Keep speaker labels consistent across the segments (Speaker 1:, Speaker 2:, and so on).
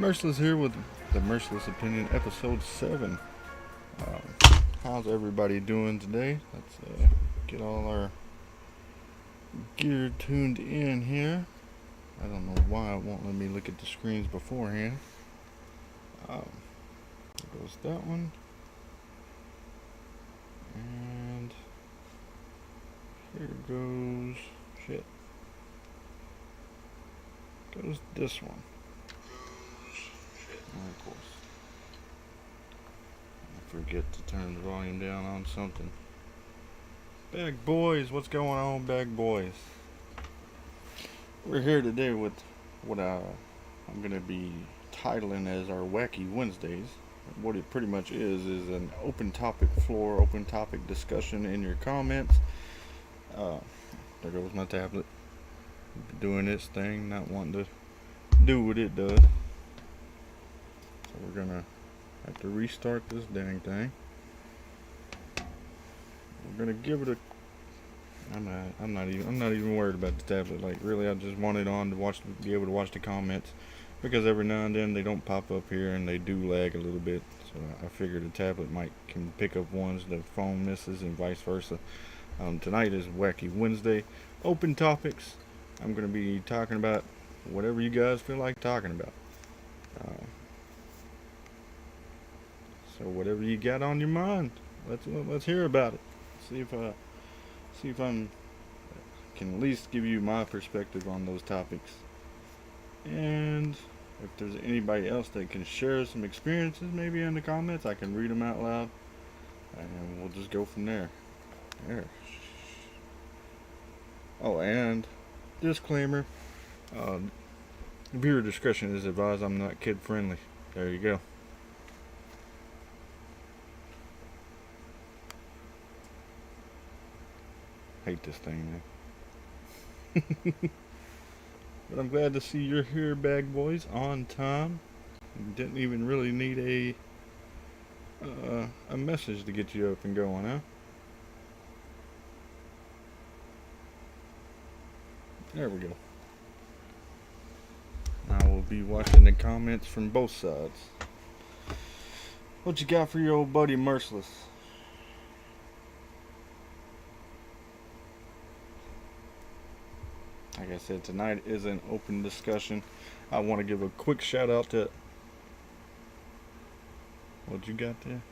Speaker 1: Merciless here with the Merciless Opinion, episode 7. How's everybody doing today? Let's get all our gear tuned in here. I don't know why it won't let me look at the screens beforehand. There goes that one. And here goes... shit. Goes this one. Of course. I forget to turn the volume down on something. Bag boys, what's going on, bag boys? We're here today with what I'm going to be titling as our Wacky Wednesdays. What it pretty much is an open topic floor, open topic discussion in your comments. There goes my tablet. Doing its thing, not wanting to do what it does. So we're gonna have to restart this dang thing. We're gonna give it a... I'm not even worried about the tablet. Like, really, I just want it on to be able to watch the comments, because every now and then they don't pop up here and they do lag a little bit. So I figured the tablet can pick up ones the phone misses and vice versa. Tonight is Wacky Wednesday. Open topics. I'm gonna be talking about whatever you guys feel like talking about. So whatever you got on your mind, let's hear about it. See if I can at least give you my perspective on those topics. And if there's anybody else that can share some experiences, maybe in the comments, I can read them out loud, and we'll just go from there. There. Oh, and disclaimer: viewer discretion is advised. I'm not kid friendly. There you go. Hate this thing, man. But I'm glad to see you're here, bag boys, on time. You didn't even really need a message to get you up and going, huh? There we go. Now we'll be watching the comments from both sides. What you got for your old buddy Merciless? Like I said, tonight is an open discussion. I want to give a quick shout out to... what you got there?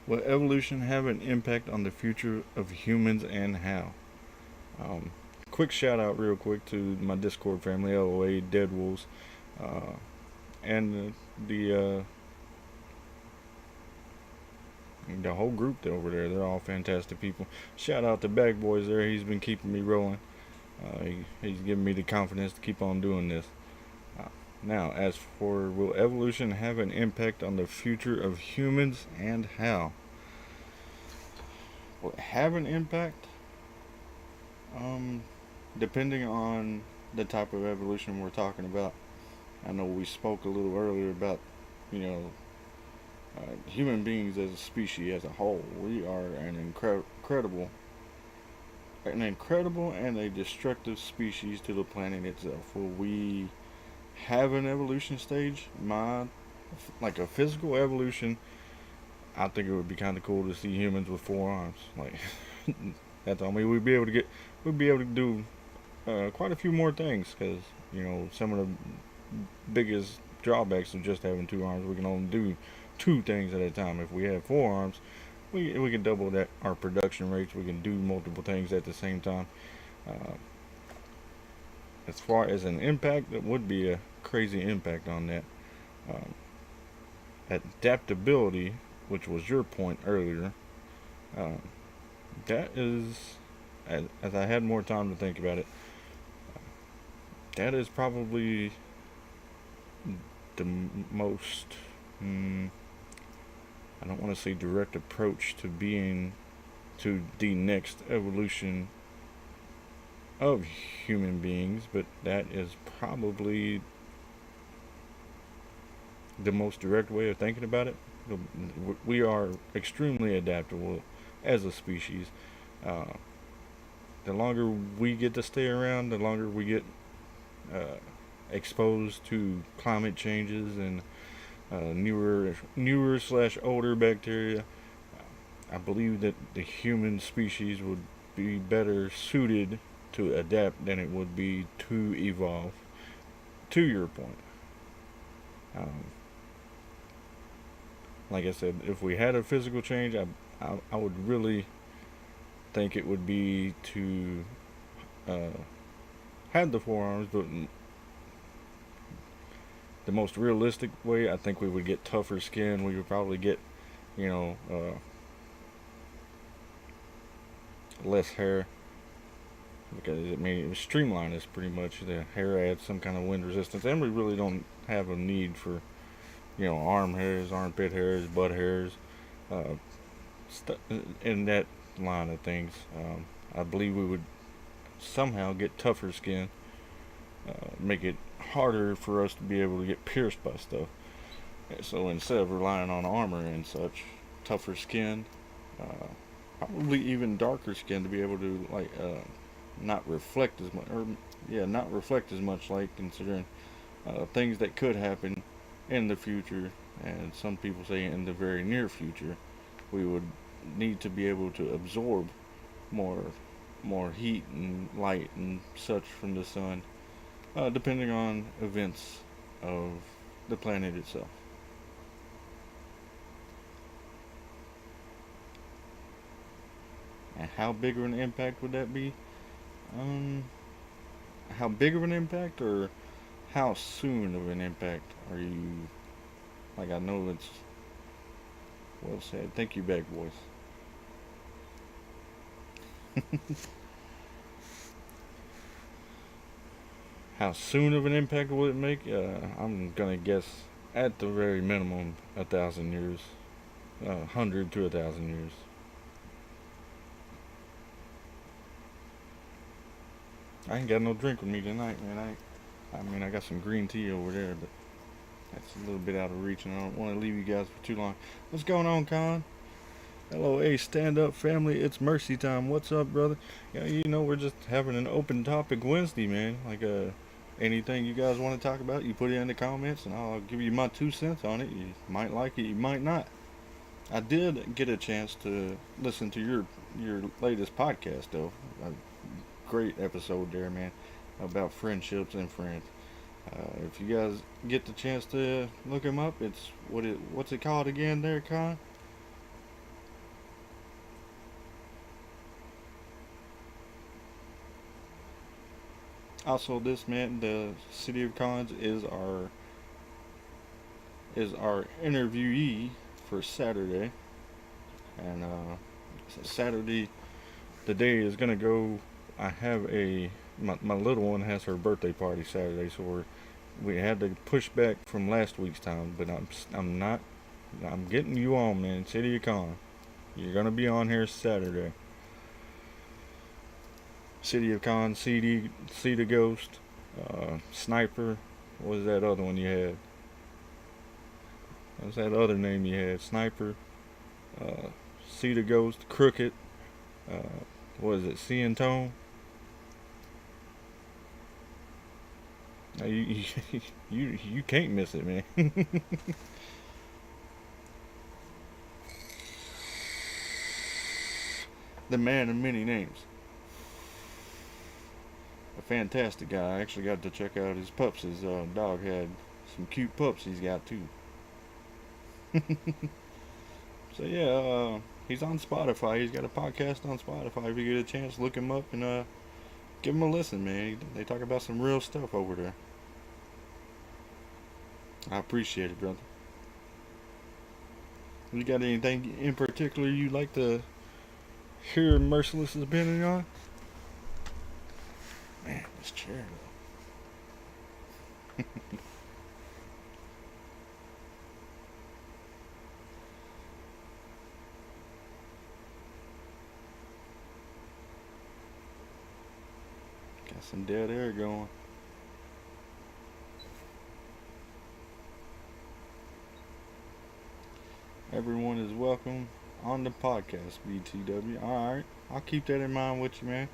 Speaker 1: Will evolution have an impact on the future of humans, and how? Quick shout out real quick to my Discord family, LOA, DeadWolvz, and the whole group over there. They're all fantastic people. Shout out to Bag Boys there. He's been keeping me rolling. He's giving me the confidence to keep on doing this. Now, as for will evolution have an impact on the future of humans, and how? Will it have an impact? Depending on the type of evolution we're talking about. I know we spoke a little earlier about, human beings as a species as a whole. We are an incredible and a destructive species to the planet itself. Will we have an evolution stage? Like a physical evolution, I think it would be kind of cool to see humans with 4 arms. Like, that's all. I mean, we'd be able to do quite a few more things, because some of the biggest drawbacks of just having 2 arms, we can only do 2 things at a time. If we have 4 arms, we can double our production rates. We can do multiple things at the same time. As far as an impact, it would be a crazy impact on that. Adaptability, which was your point earlier, that is, as I had more time to think about it, that is probably the most... I don't want to say direct approach to the next evolution of human beings, but that is probably the most direct way of thinking about it. We are extremely adaptable as a species. The longer we get to stay around, the longer we get exposed to climate changes and newer slash older bacteria, I believe that the human species would be better suited to adapt than it would be to evolve. To your point, um, like I said, if we had a physical change, I would really think it would be to uh, have the forearms, but the most realistic way, I think we would get tougher skin. We would probably get, you know, less hair because I mean it would streamline us pretty much. The hair adds some kind of wind resistance, and we really don't have a need for arm hairs, armpit hairs, butt hairs, uh, in that line of things. I believe we would somehow get tougher skin, make it harder for us to be able to get pierced by stuff. So instead of relying on armor and such, tougher skin, uh, probably even darker skin to be able to not reflect as much, or not reflect as much light, considering things that could happen in the future, and some people say in the very near future, we would need to be able to absorb more more heat and light and such from the sun, depending on events of the planet itself. And how big of an impact would that be? Um, how big of an impact, or how soon of an impact are you? Like, I know it's well said. Thank you, back boys. How soon of an impact will it make? I'm gonna guess at the very minimum 1,000 years, 100 to 1,000 years. I ain't got no drink with me tonight, man. I mean, I got some green tea over there, but that's a little bit out of reach, and I don't want to leave you guys for too long. What's going on, Con? Hello, hey, stand up family. It's Mercy time. What's up, brother? Yeah, we're just having an open topic Wednesday, man. Like, anything you guys want to talk about, you put it in the comments, and I'll give you my 2 cents on it. You might like it, you might not. I did get a chance to listen to your latest podcast, though. A great episode there, man, about friendships and friends. If you guys get the chance to look him up, it's what's it called again, there, Con? Also, this man, the City of Cons is our interviewee for Saturday, and Saturday the day is gonna go. I have my little one has her birthday party Saturday, so we had to push back from last week's time, but I'm not. I'm getting you on, man. City of Con, you're gonna be on here Saturday. City of Con, CD, the Ghost, Sniper. What was that other one you had? What was that other name you had? Sniper, uh, See the Ghost, Crooked. What is it? Seeing Tone. You, you can't miss it, man. The man of many names. A fantastic guy. I actually got to check out his pups. His dog had some cute pups he's got too. So yeah, he's on Spotify. He's got a podcast on Spotify. If you get a chance, look him up and give him a listen, man. They talk about some real stuff over there. I appreciate it, brother. You got anything in particular you'd like to hear Merciless' opinion on? Man, this chair though. Got some dead air going. Everyone is welcome on the podcast, BTW. All right, I'll keep that in mind with you, man.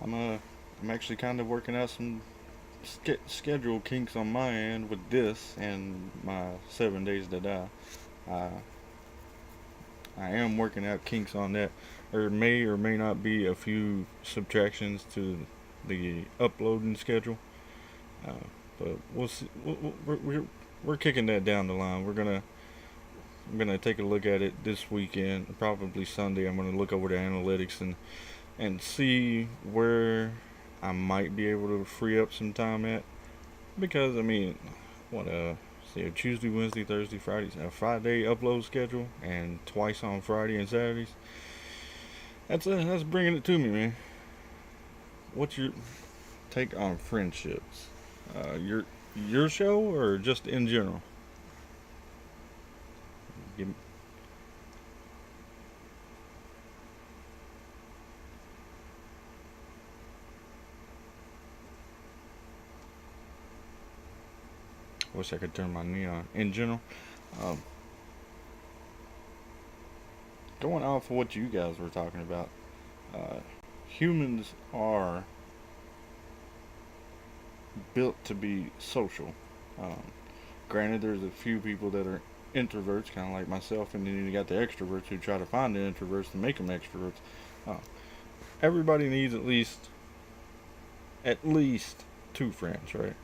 Speaker 1: I'm uh, I'm actually kind of working out some schedule kinks on my end with this and my 7 days to die. I I am working out kinks on that. There may or may not be a few subtractions to the uploading schedule, uh, but we'll see. We're kicking that down the line. I'm gonna take a look at it this weekend, probably Sunday. I'm gonna look over the analytics and see where I might be able to free up some time at. Because I mean, what see a Tuesday, Wednesday, Thursday, Friday, a 5 day upload schedule, and twice on Friday and Saturdays. That's bringing it to me, man. What's your take on friendships? Your show or just in general? Give, Wish I could turn my knee on. In general, um, going off of what you guys were talking about, uh, humans are built to be social. Um, Granted, there's a few people that are introverts, kind of like myself, and then you got the extroverts who try to find the introverts to make them extroverts. Uh, Everybody needs at least two friends, right?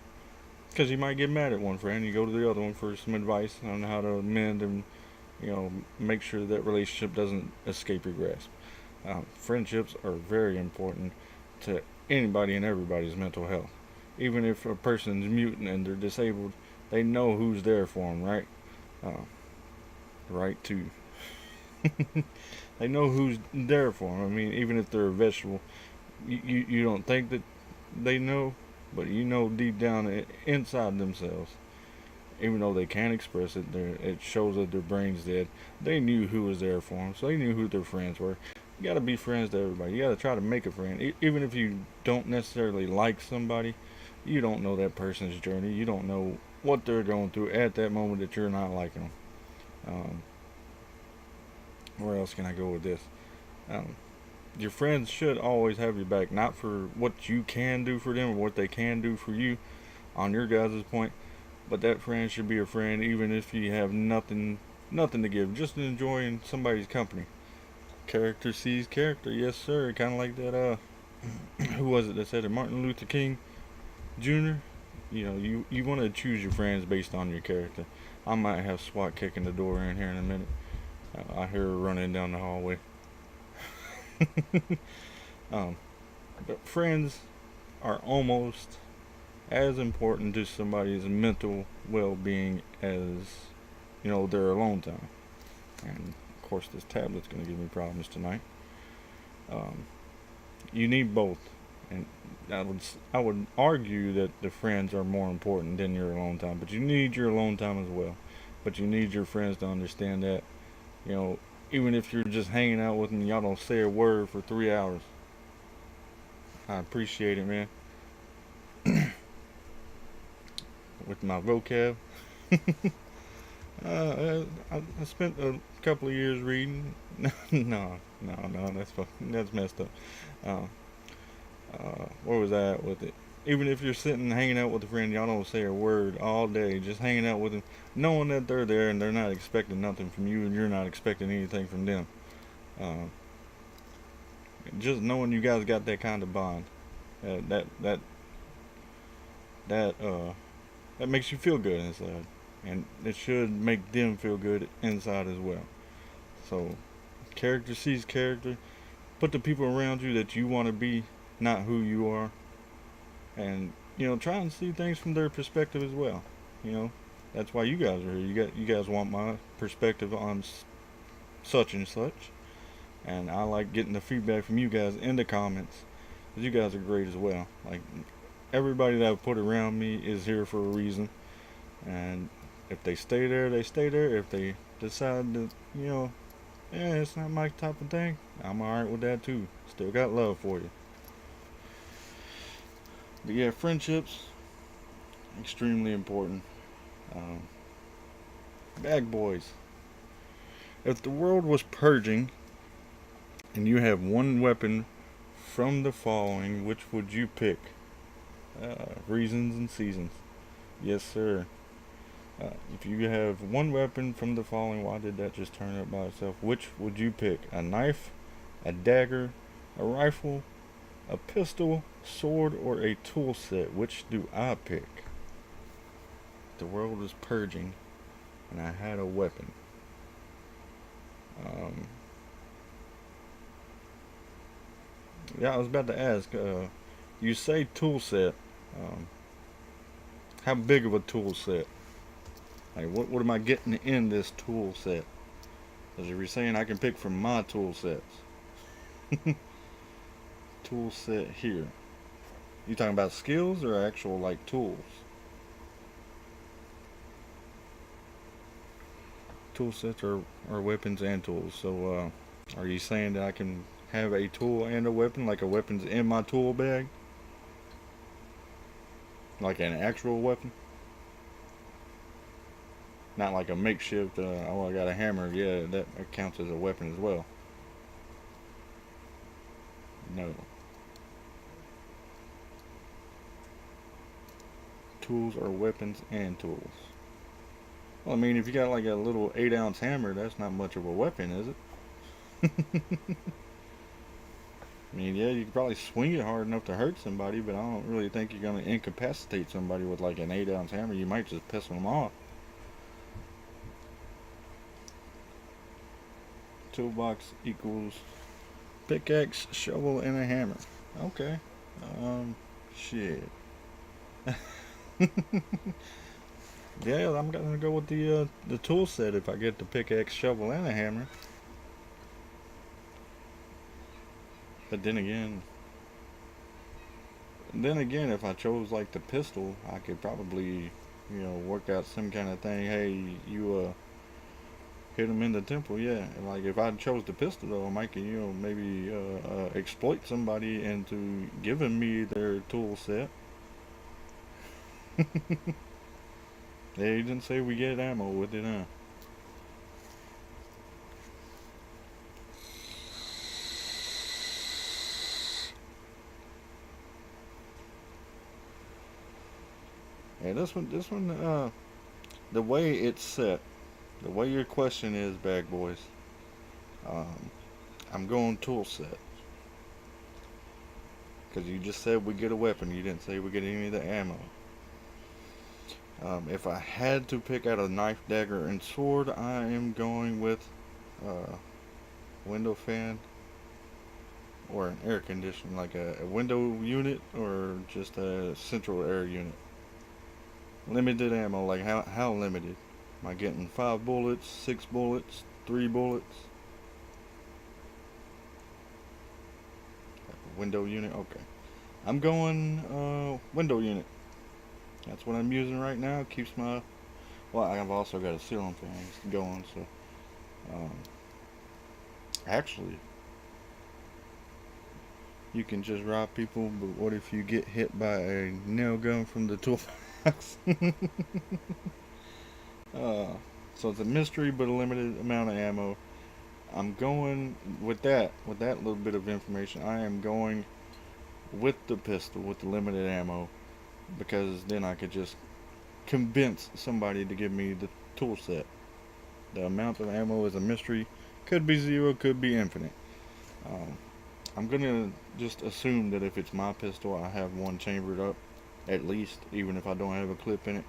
Speaker 1: Because you might get mad at one friend, you go to the other one for some advice on how to mend and make sure that relationship doesn't escape your grasp. Friendships are very important to anybody and everybody's mental health. Even if a person's mutant and they're disabled, they know who's there for them, right? Uh, right too. They know who's there for them. I mean, even if they're a vegetable, you don't think that they know, but you know deep down inside themselves, even though they can't express it, it shows that their brain's dead. They knew who was there for them, so they knew who their friends were. You gotta be friends to everybody. You gotta try to make a friend, even if you don't necessarily like somebody. You don't know that person's journey. You don't know what they're going through at that moment that you're not liking them. Um, where else can I go with this? Um, your friends should always have your back, not for what you can do for them or what they can do for you on your guys' point, but that friend should be a friend even if you have nothing to give, just enjoying somebody's company. Character sees character, yes sir. Kind of like that. Who was it that said it? Martin Luther King Jr. You want to choose your friends based on your character. I might have SWAT kicking the door in here in a minute. I hear her running down the hallway. um, but friends are almost as important to somebody's mental well-being as their alone time. And of course, this tablet's going to give me problems tonight. Um, you need both, and I would argue that the friends are more important than your alone time. But you need your alone time as well. But you need your friends to understand that. You know, Even if you're just hanging out with them, y'all don't say a word for 3 hours. I appreciate it, man. With my vocab. I spent a couple of years reading. No, that's messed up. Uh, where was I at with it? Even if you're sitting hanging out with a friend, y'all don't say a word all day, just hanging out with them, knowing that they're there and they're not expecting nothing from you and you're not expecting anything from them. Uh, just knowing you guys got that kind of bond, that that that that makes you feel good inside, and it should make them feel good inside as well. So, character sees character. Put the people around you that you want to be, not who you are, and try and see things from their perspective as well. You know, that's why you guys are here. You guys want my perspective on such and such, and I like getting the feedback from you guys in the comments. 'Cause you guys are great as well. Like everybody that I've put around me is here for a reason, and if they stay there, they stay there. If they decide that yeah, it's not my type of thing, I'm alright with that too. Still got love for you. But yeah, friendships extremely important. Um, Bag boys. If the world was purging and you have one weapon from the following, which would you pick? Reasons and seasons. Yes, sir. If you have one weapon from the following, why did that just turn up by itself? Which would you pick? A knife, a dagger, a rifle, a pistol, sword, or a tool set? Which do I pick? The world is purging, and I had a weapon. Um, yeah, I was about to ask. You say tool set. Um, how big of a tool set? Like, what am I getting in this tool set? Because if you're saying I can pick from my tool sets, tool set here. You talking about skills or actual like tools? Tool sets are weapons and tools. So, are you saying that I can have a tool and a weapon, like a weapon's in my tool bag, like an actual weapon, not like a makeshift? Oh, I got a hammer. Yeah, that counts as a weapon as well. No, tools are weapons and tools. Well, I mean, if you got like a little 8 ounce hammer, that's not much of a weapon, is it? I mean, yeah, you could probably swing it hard enough to hurt somebody, but I don't really think you're gonna incapacitate somebody with like an 8 ounce hammer. You might just piss them off. Toolbox equals pickaxe, shovel, and a hammer. Okay. Shit. Yeah, I'm gonna go with the tool set if I get the pickaxe, shovel, and a hammer. But then again, if I chose like the pistol, I could probably, work out some kind of thing. Hey, you hit him in the temple, yeah. And like if I chose the pistol though, I might, maybe exploit somebody into giving me their tool set. They didn't say we get ammo with it, huh? Yeah, this one, the way it's set, the way your question is, Bag Boys. Um, I'm going tool set because you just said we get a weapon. You didn't say we get any of the ammo. If I had to pick out a knife, dagger, and sword, I am going with uh, window fan or an air conditioner, like a window unit or just a central air unit. Limited ammo, like how limited? Am I getting 5 bullets, 6 bullets, 3 bullets? Window unit, okay. I'm going window unit. That's what I'm using right now. Keeps my, well, I've also got a ceiling fan going, so um, actually you can just rob people, but what if you get hit by a nail gun from the toolbox? uh, so it's a mystery, but a limited amount of ammo. I'm going with that little bit of information. I am going with the pistol with the limited ammo because then I could just convince somebody to give me the tool set. The amount of ammo is a mystery. Could be zero, could be infinite. Um, I'm gonna just assume that if it's my pistol, I have one chambered up, at least, even if I don't have a clip in it.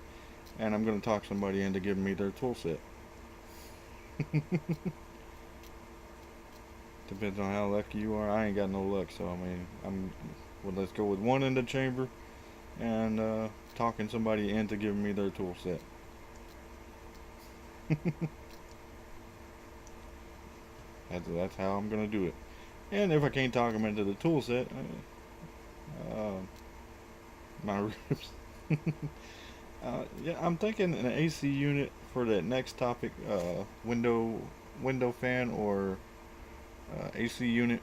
Speaker 1: And I'm gonna talk somebody into giving me their tool set. Depends on how lucky you are. I ain't got no luck, so I mean, well, let's go with one in the chamber and talking somebody into giving me their tool set. That's how I'm gonna do it. And if I can't talk them into the tool set, uh, my ribs. Yeah, I'm thinking an AC unit for that next topic. Window fan or AC unit.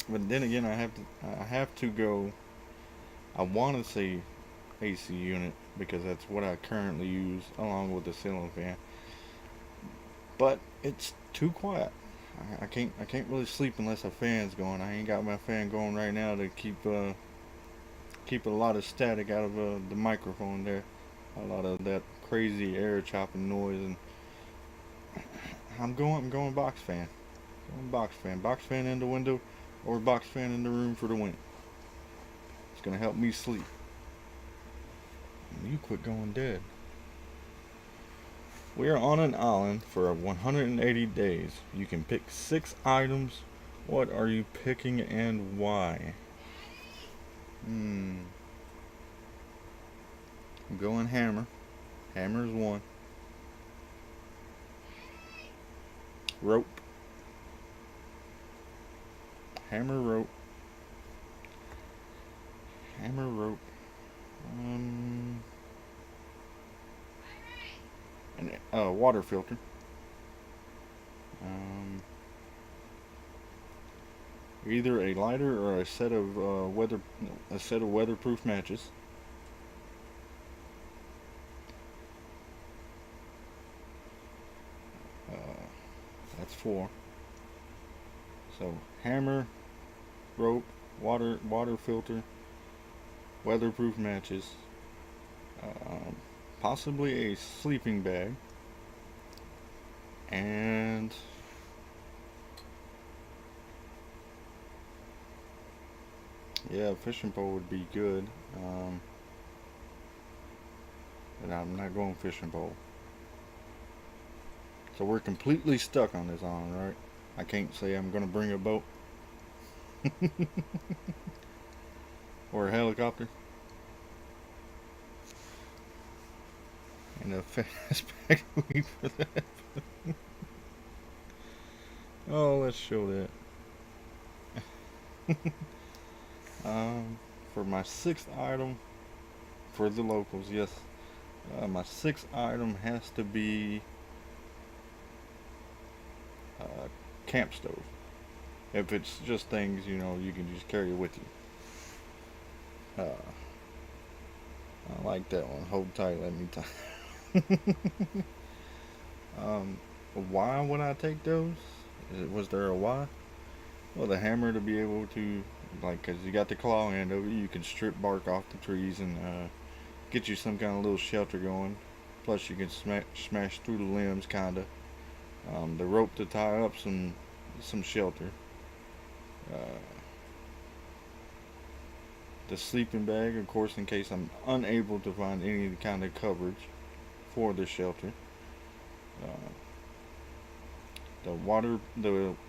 Speaker 1: But then again, I have to go. I want to say AC unit because that's what I currently use along with the ceiling fan. But it's too quiet. I can't really sleep unless a fan's going. I ain't got my fan going right now to keep keep a lot of static out of the microphone there, a lot of that crazy air chopping noise, and I'm going box fan, box fan in the window, or box fan in the room for the wind. It's gonna help me sleep. You quit going dead. We are on an island for 180 days. You can pick 6 items. What are you picking and why? I'm going hammer. Hammer is 1. Rope. Hammer, rope. Hammer, rope. And water filter. Either a lighter or a set of weatherproof matches. That's 4. So hammer, rope, water filter, weatherproof matches, possibly a sleeping bag, and yeah, a fishing pole would be good. But I'm not going fishing pole. So we're completely stuck on this island, right? I can't say I'm gonna bring a boat or a helicopter and a fastback weed for that. Oh, let's show that. For my 6th item for the locals, yes, my 6th item has to be camp stove. If it's just things, you can just carry it with you. I like that one. Hold tight, let me why would I take those? Was there a why? Well, the hammer to be able to, because you got the claw end of it, you can strip bark off the trees and get you some kind of little shelter going. Plus, you can smash through the limbs, kinda. The rope to tie up some shelter. Uh, the sleeping bag, of course, in case I'm unable to find any kind of coverage for the shelter. The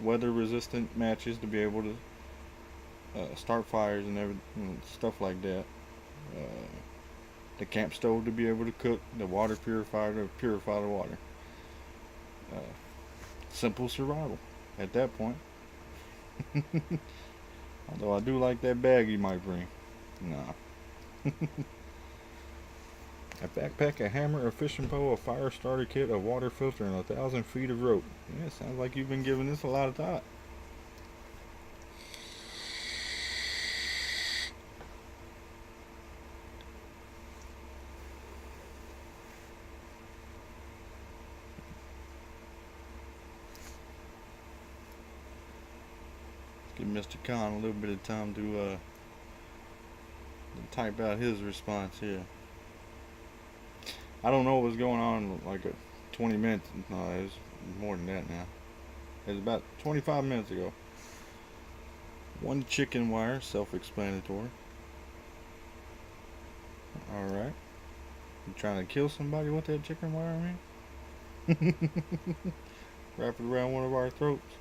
Speaker 1: weather-resistant matches to be able to start fires and stuff like that. The camp stove to be able to cook. The water purifier to purify the water. Simple survival at that point. Although I do like that bag you might bring. Nah. A backpack, a hammer, a fishing pole, a fire starter kit, a water filter, and 1,000 feet of rope. Yeah, sounds like you've been giving this a lot of thought. Give Mr. Khan a little bit of time to type out his response here. I don't know what's going on, like 20 minutes. No, it's more than that now. It's about 25 minutes ago. 1 chicken wire, self-explanatory. Alright. You trying to kill somebody with that chicken wire, man? Wrap it around one of our throats.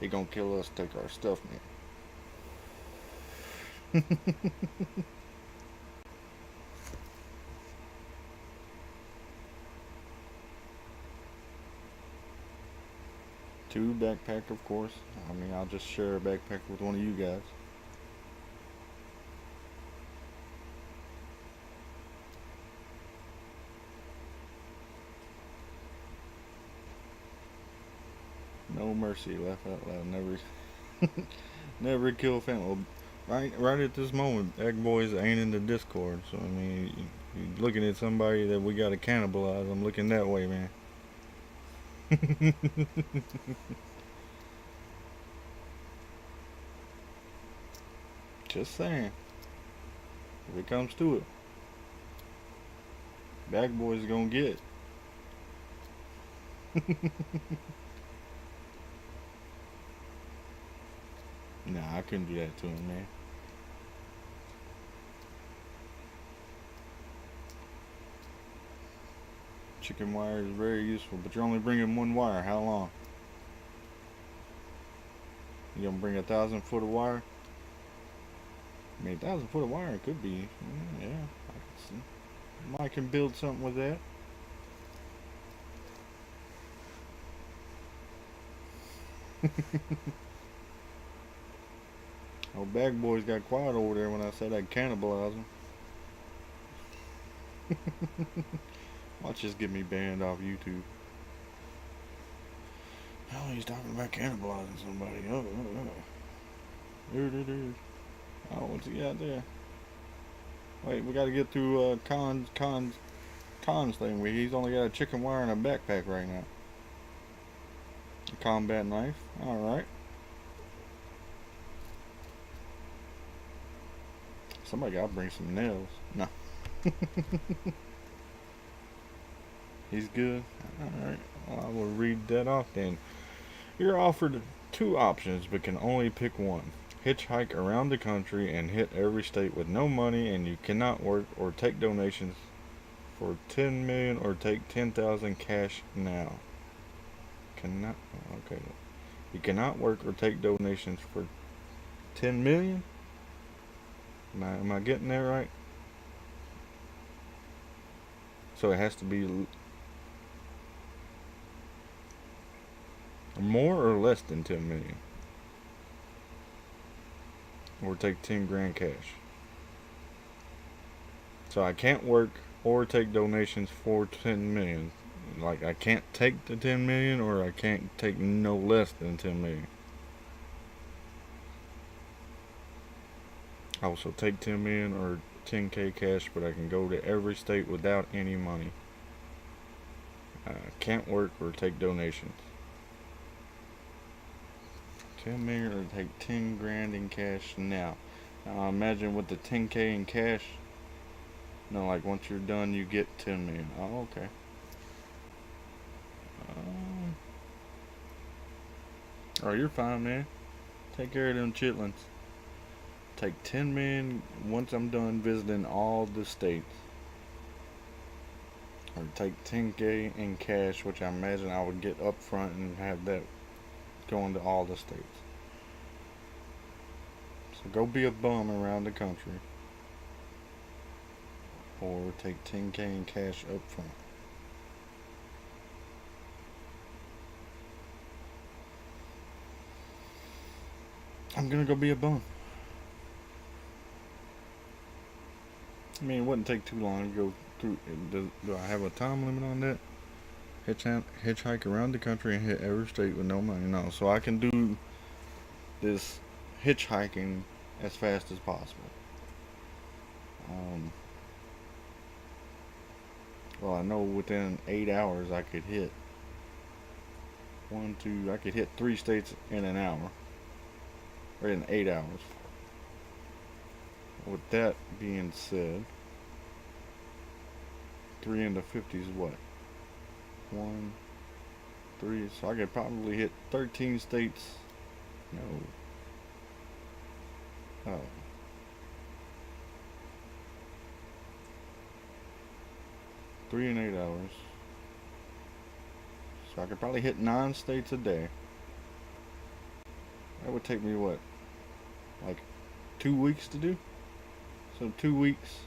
Speaker 1: He gonna kill us, take our stuff, man. 2 backpack, of course. I mean, I'll just share a backpack with one of you guys. No mercy, laugh out loud. Never kill a family. right at this moment, Egg Boys ain't in the Discord. So I mean, you looking at somebody that we gotta cannibalize. I'm looking that way, man. Just saying. If it comes to it, Bag Boys gonna get it. Nah, I couldn't do that to him, man. Chicken wire is very useful, but you're only bringing one wire. How long? You gonna bring 1,000 foot of wire? I mean, 1,000 foot of wire could be. Yeah, I can see. I can build something with that. Oh, Bag Boys got quiet over there when I said I'd cannibalize them. Watch this get me banned off YouTube. Oh, he's talking about cannibalizing somebody. Oh, what's he got there? Wait, we gotta get through Khan's thing. He's only got a chicken wire and a backpack right now. A combat knife. Alright. Somebody gotta bring some nails. No. He's good. Alright. Well, I will read that off then. You're offered two options but can only pick one. Hitchhike around the country and hit every state with no money, and you cannot work or take donations for 10 million or take 10,000 cash now. Cannot. Okay. You cannot work or take donations for 10 million? Am I getting that right? So it has to be more or less than 10 million. Or take 10 grand cash. So I can't work or take donations for 10 million. Like, I can't take the 10 million, or I can't take no less than 10 million. I also take 10 million or 10k cash, but I can go to every state without any money. Can't work or take donations. 10 million or take 10 grand in cash now. Now imagine with the 10k in cash. No, like once you're done, you get 10 million. Oh, okay. Oh, you're fine, man. Take care of them chitlins. Take 10 million once I'm done visiting all the states. Or take 10k in cash, which I imagine I would get up front and have that going to all the states. So go be a bum around the country. Or take 10k in cash up front. I'm gonna go be a bum. I mean, it wouldn't take too long to go through. Do I have a time limit on that? Hitchhike around the country and hit every state with no money. No, so I can do this hitchhiking as fast as possible. Well, I know within 8 hours I could hit I could hit 3 states in an hour. Or in 8 hours. With that being said, 3 into 50 is what? 1, 3. So I could probably hit 13 states. No. Oh. Three in 8 hours. So I could probably hit 9 states a day. That would take me what? Like 2 weeks to do? So 2 weeks.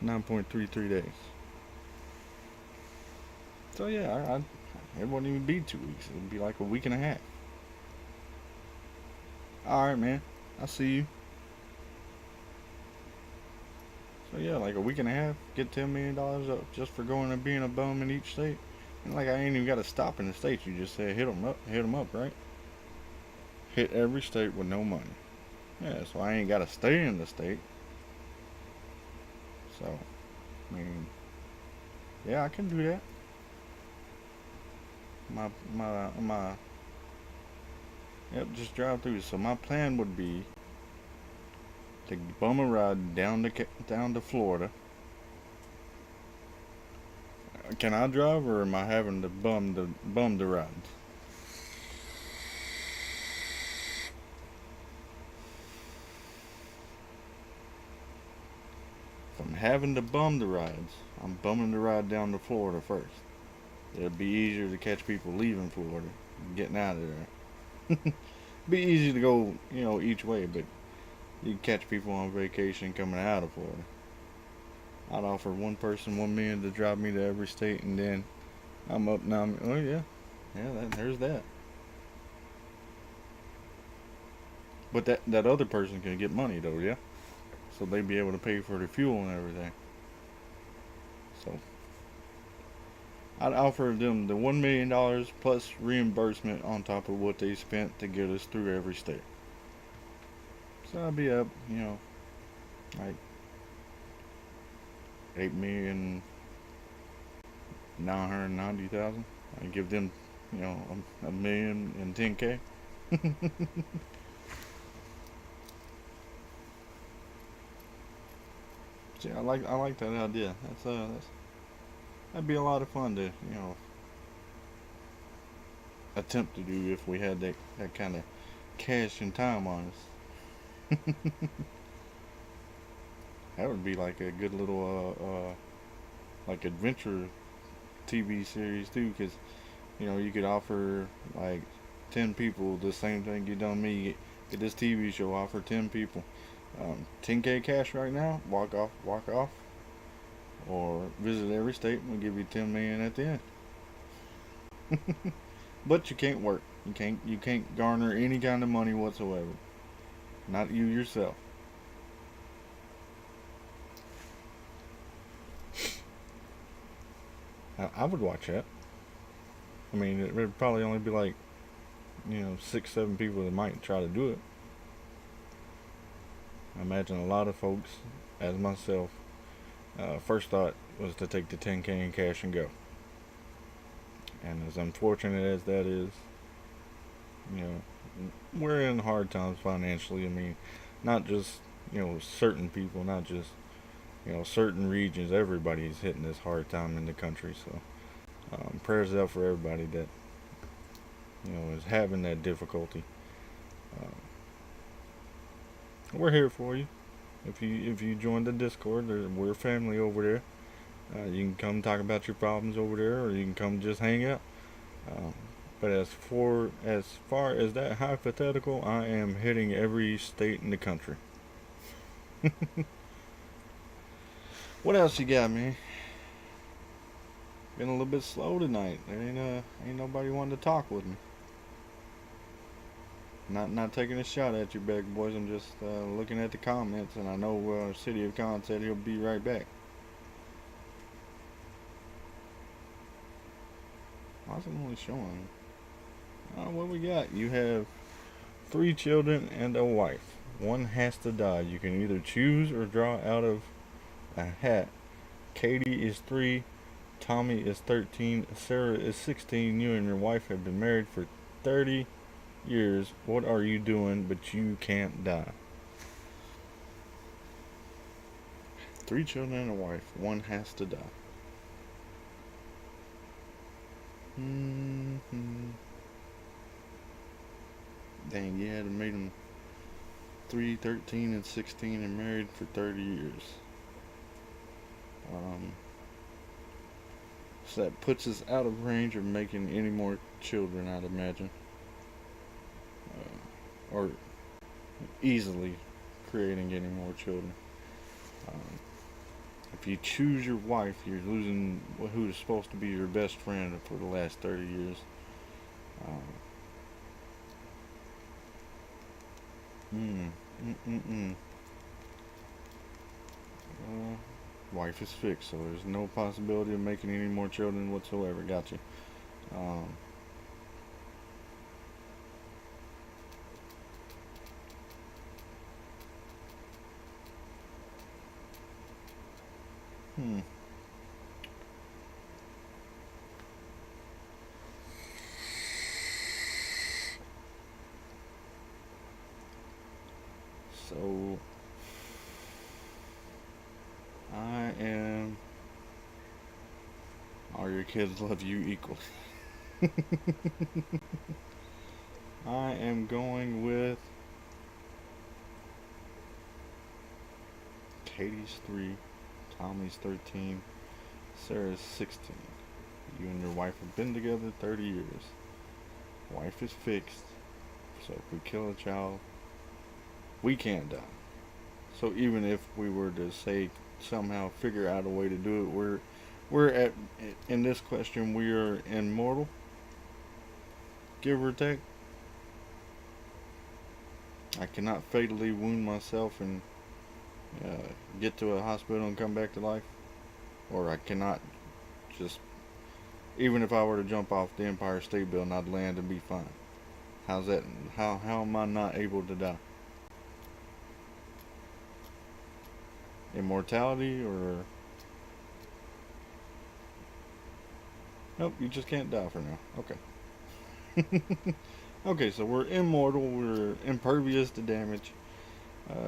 Speaker 1: 9.33 days. So yeah, it wouldn't even be 2 weeks. It would be like a week and a half. Alright, man. I see you. So yeah, like a week and a half, get $10 million up just for going and being a bum in each state. And like I ain't even got to stop in the states. You just say hit them up, right? hit every state with no money. Yeah, so I ain't gotta stay in the state. So, I mean, yeah, I can do that. My. Yep, just drive through. So my plan would be to bum a ride down to Florida. Can I drive, or am I having to bum the ride? If I'm having to bum the rides, I'm bumming the ride down to Florida first. It'd be easier to catch people leaving Florida, getting out of there. Be easy to go, each way, but you catch people on vacation coming out of Florida. I'd offer one person $1 million to drive me to every state, and then I'm up now. Oh yeah, there's that. But that other person can get money though, yeah. So they'd be able to pay for the fuel and everything. So I'd offer them the $1 million plus reimbursement on top of what they spent to get us through every state. So I'd be up, like 8,990,000. I give them, a million and 10K. See, I like that idea. That'd be a lot of fun to attempt to do if we had that kind of cash and time on us. That would be like a good little like adventure TV series too, because you could offer like 10 people the same thing you done me. Get this TV show, offer 10 people 10K cash right now. Walk off, or visit every state and we'll give you 10 million at the end. But you can't work. You can't garner any kind of money whatsoever. Not you yourself. I would watch that. I mean, it would probably only be like 6, 7 people that might try to do it. I imagine a lot of folks, as myself, first thought was to take the 10K in cash and go. And as unfortunate as that is, you know, we're in hard times financially. I mean, not just certain people, not just certain regions. Everybody's hitting this hard time in the country. So prayers out for everybody that is having that difficulty. Uh, we're here for you. If you join the Discord, we're family over there. You can come talk about your problems over there, or you can come just hang out. Um, but as far as that hypothetical, I am hitting every state in the country. What else you got, man? Been a little bit slow tonight. There ain't nobody wanting to talk with me. Not taking a shot at you, big boys. I'm just looking at the comments, and I know City of Con said he'll be right back. Why is it only showing? What we got? You have 3 children and a wife. One has to die. You can either choose or draw out of a hat. Katie is 3. Tommy is 13. Sarah is 16. You and your wife have been married for 30 years. What are you doing? But you can't die. 3 children and a wife. One has to die. Dang, yeah, it made them 3, 13, and 16 and married for 30 years. So that puts us out of range of making any more children, I'd imagine. Or easily creating any more children. If you choose your wife, you're losing who is supposed to be your best friend for the last 30 years. Mm, mm, mm, mm. Wife is fixed, so there's no possibility of making any more children whatsoever. Gotcha. Um, Hmm. So I am. Are your kids love you equally? I am going with Katie's 3, Tommy's 13, Sarah's 16. You and your wife have been together 30 years. Wife is fixed, so if we kill a child, we can't die. So even if we were to say somehow figure out a way to do it, we're at in this question we are immortal, give or take. I cannot fatally wound myself and get to a hospital and come back to life, or I cannot just even if I were to jump off the Empire State Building, I'd land and be fine. How's that? How am I not able to die? Immortality or nope? You just can't die for now. Okay. Okay, so we're immortal. We're impervious to damage.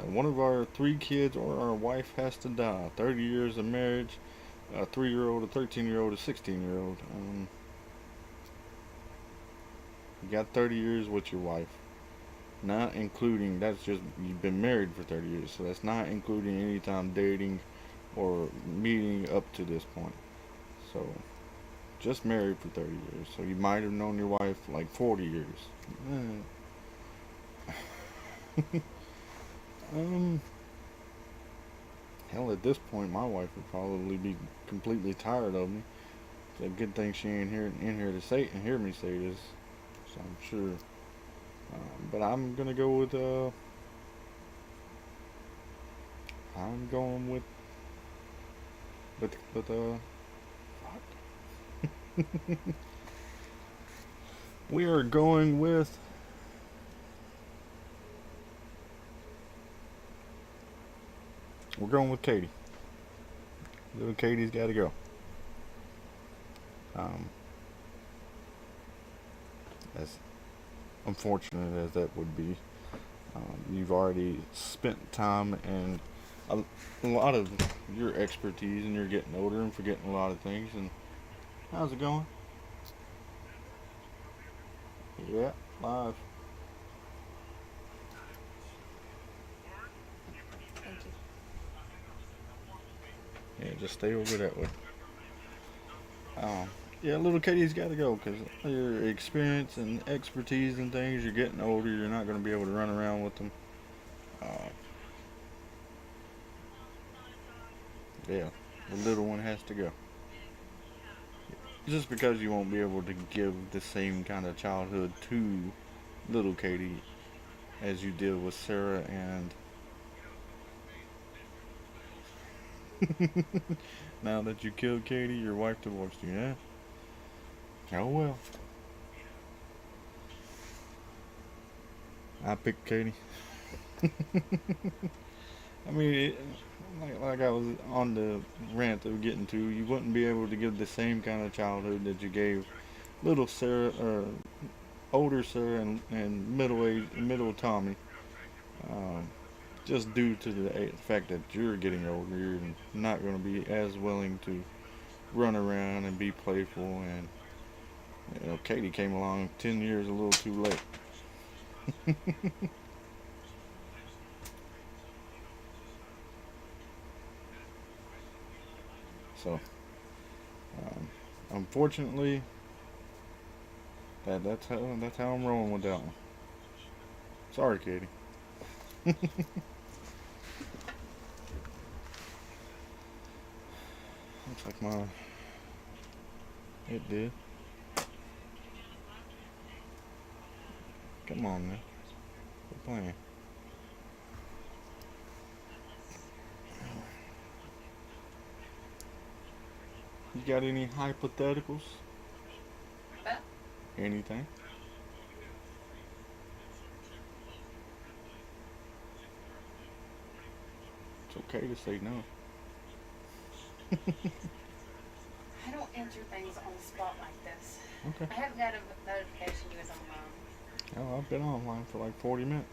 Speaker 1: One of our 3 kids or our wife has to die. 30 years of marriage. A 3-year-old, a 13-year-old, a 16-year-old. You got 30 years with your wife. Not including, that's just, you've been married for 30 years. So that's not including any time dating or meeting up to this point. So just married for 30 years. So you might have known your wife like 40 years. um, Hell, at this point, my wife would probably be completely tired of me. It's a good thing she ain't here in here to say and hear me say this. So I'm sure. But I'm gonna go with I'm going with we are going with we're going with Katie. Little Katie's got to go. Um, as unfortunate as that would be, you've already spent time and a lot of your expertise, and you're getting older and forgetting a lot of things. And how's it going? Yeah, live.
Speaker 2: Thank you.
Speaker 1: Yeah, just stay over that way. Um, yeah, little Katie's got to go because your experience and expertise and things. You're getting older. You're not going to be able to run around with them. Uh, yeah, the little one has to go. Just because you won't be able to give the same kind of childhood to little Katie as you did with Sarah and now that you killed Katie, your wife divorced you, yeah? Oh well. I picked Katie. I mean, like I was on the rant of getting to, you wouldn't be able to give the same kind of childhood that you gave little Sarah, or older Sarah, and middle Tommy. Um, just due to the fact that you're getting older, you're not going to be as willing to run around and be playful. And Katie came along 10 years a little too late. So, um, unfortunately, that's how I'm rolling with that one. Sorry, Katie. Looks like my it did. Come on, man. Quit playing. You got any hypotheticals?
Speaker 2: But
Speaker 1: Anything? It's okay to say no.
Speaker 2: I don't answer things on the spot like this.
Speaker 1: Okay.
Speaker 2: I haven't got a notification you was online.
Speaker 1: Oh, I've been online for like 40 minutes.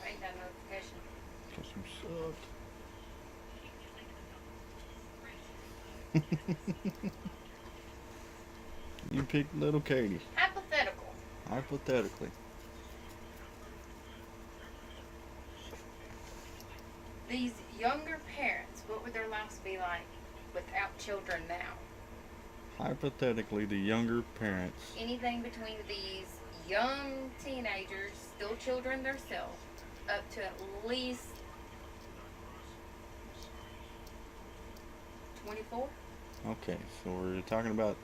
Speaker 2: I ain't got a notification.
Speaker 1: Cause you suck. You picked little Katie.
Speaker 2: Hypothetical.
Speaker 1: Hypothetically.
Speaker 2: These younger parents, what would their lives be like without children now?
Speaker 1: Hypothetically, the younger parents.
Speaker 2: Anything between these young teenagers, still children themselves, up to at least 24?
Speaker 1: Okay, so we're talking about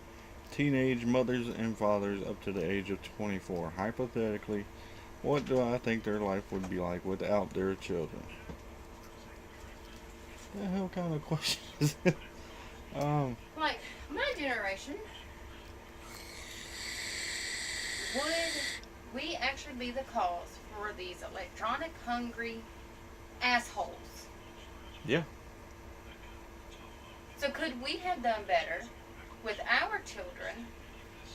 Speaker 1: teenage mothers and fathers up to the age of 24. Hypothetically, what do I think their life would be like without their children? The hell kind of question is it?
Speaker 2: Like, my generation, would we actually be the cause for these electronic hungry assholes?
Speaker 1: Yeah.
Speaker 2: So could we have done better with our children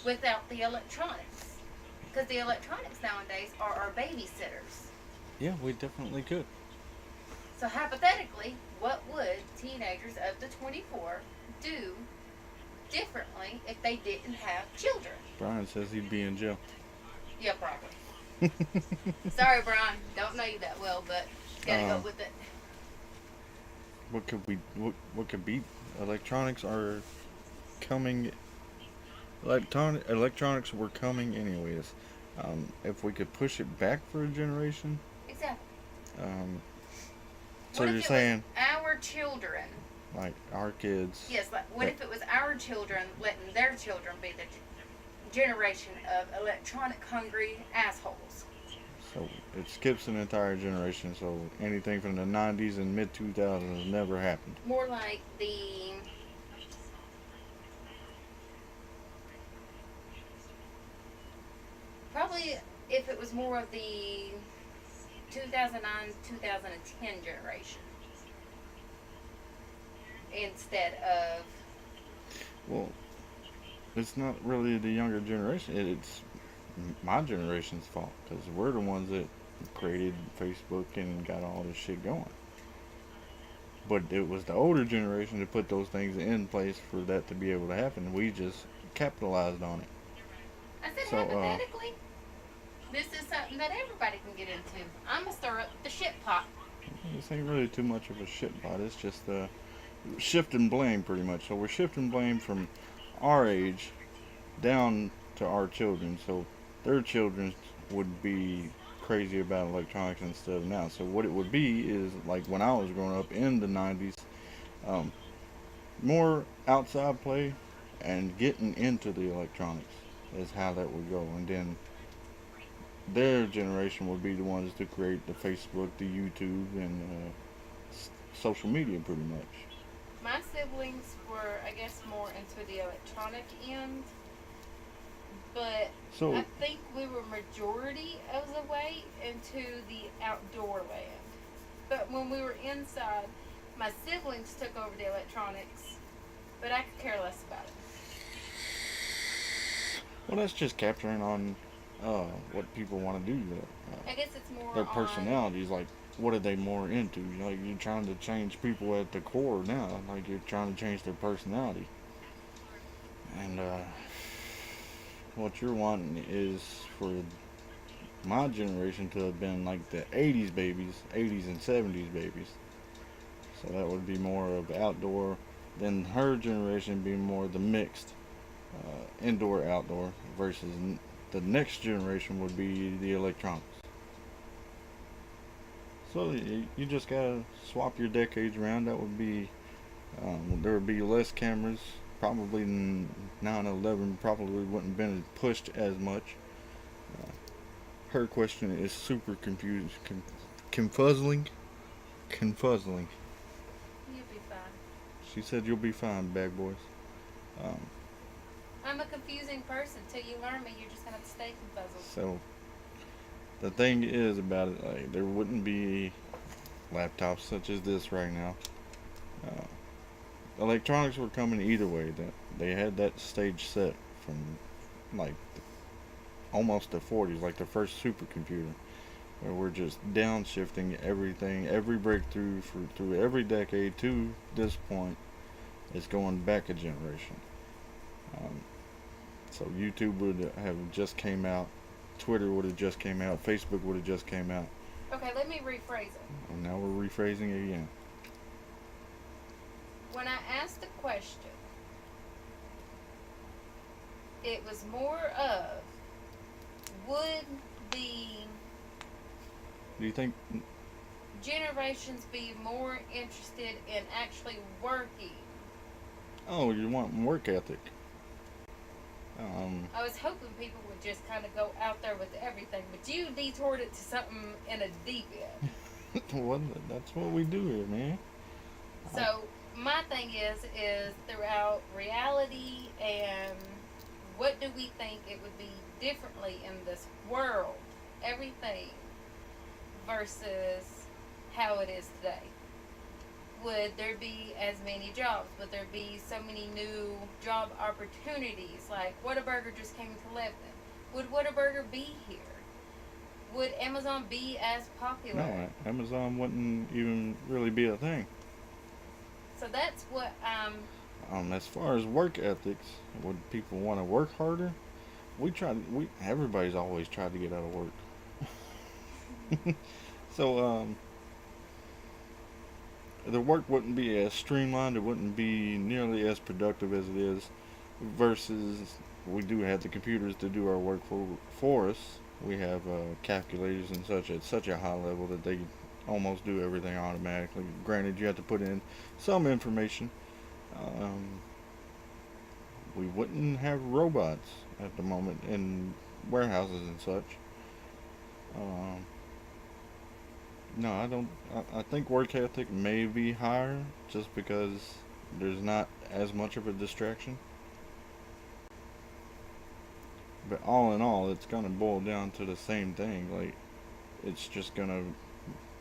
Speaker 2: without the electronics? Because the electronics nowadays are our babysitters.
Speaker 1: Yeah, we definitely could.
Speaker 2: So hypothetically, what would teenagers up to 24 do differently if they didn't have children?
Speaker 1: Brian says he'd be in jail.
Speaker 2: Yeah, probably. Sorry, Brian. Don't know you that well, but gotta go with it.
Speaker 1: What could be? Electronics are coming. Electronics were coming anyways. If we could push it back for a generation.
Speaker 2: Exactly.
Speaker 1: So
Speaker 2: what
Speaker 1: you're saying
Speaker 2: our children,
Speaker 1: like our kids?
Speaker 2: yes, like what if it was our children letting their children be the generation of electronic hungry assholes?
Speaker 1: So it skips an entire generation. So anything from the 90s and mid 2000s never happened.
Speaker 2: More like the probably if it was more of the 2009 2010 generation instead of
Speaker 1: Well, it's not really the younger generation. It's my generation's fault because we're the ones that created Facebook and got all this shit going. But it was the older generation that put those things in place for that to be able to happen. We just capitalized on it.
Speaker 2: I said
Speaker 1: So,
Speaker 2: hypothetically, this is something that everybody can get into. I'm gonna stir up the shit pot.
Speaker 1: This ain't really too much of a shit pot. It's just shifting blame pretty much. So we're shifting blame from our age down to our children. So their children would be crazy about electronics instead of now. So what it would be is like when I was growing up in the 90s, more outside play and getting into the electronics is how that would go. And then their generation would be the ones to create the Facebook, the YouTube, and social media pretty much.
Speaker 2: My siblings were, I guess, more into the electronic end, but
Speaker 1: So
Speaker 2: I think we were majority of the way into the outdoor land. But when we were inside, my siblings took over the electronics, but I could care less about it.
Speaker 1: well, that's just capturing on what people want to do.
Speaker 2: I guess it's more
Speaker 1: Their
Speaker 2: on
Speaker 1: personalities, like what are they more into? Like you're trying to change people at the core now. Like you're trying to change their personality. And what you're wanting is for my generation to have been like the 80s babies, 80s and 70s babies. So that would be more of outdoor. Then her generation being more the mixed indoor outdoor versus the next generation would be the electronics. So you just gotta swap your decades around. That would be there would be less cameras. Probably 9/11 probably wouldn't have been pushed as much. Her question is super confused, confuzzling.
Speaker 2: you'll be fine.
Speaker 1: She said you'll be fine, bad boys.
Speaker 2: I'm a confusing person. Till you learn me, you're just gonna have to stay confuzzled.
Speaker 1: So the thing is about it, like, there wouldn't be laptops such as this right now. electronics were coming either way. That they had that stage set from like almost the 40s, like the first supercomputer, where we're just downshifting everything, every breakthrough through every decade to this point is going back a generation. Um, so YouTube would have just came out, Twitter would have just came out, Facebook would have just came out,
Speaker 2: Okay, let me rephrase it.
Speaker 1: and now we're rephrasing it again.
Speaker 2: When I asked the question, it was more of would the
Speaker 1: Do you think?
Speaker 2: generations be more interested in actually working?
Speaker 1: Oh, you want work ethic? Um,
Speaker 2: I was hoping people would just kind of go out there with everything, but you detoured it to something in a deep end.
Speaker 1: well, that's what we do here, man.
Speaker 2: So my thing is throughout reality and what do we think it would be differently in this world, everything versus how it is today. Would there be as many jobs? Would there be so many new job opportunities? Like Whataburger just came to Lebanon. Would Whataburger be here? Would Amazon be as popular?
Speaker 1: No, Amazon wouldn't even really be a thing.
Speaker 2: So that's what
Speaker 1: As far as work ethics, would people want to work harder? Everybody's always tried to get out of work. So, the work wouldn't be as streamlined. It wouldn't be nearly as productive as it is. Versus, we do have the computers to do our work for us. We have calculators and such at such a high level that they almost do everything automatically. Granted, you have to put in some information. Um, we wouldn't have robots at the moment in warehouses and such. Um, no, I don't. I think work ethic may be higher just because there's not as much of a distraction. But all in all, it's gonna boil down to the same thing. Like, it's just gonna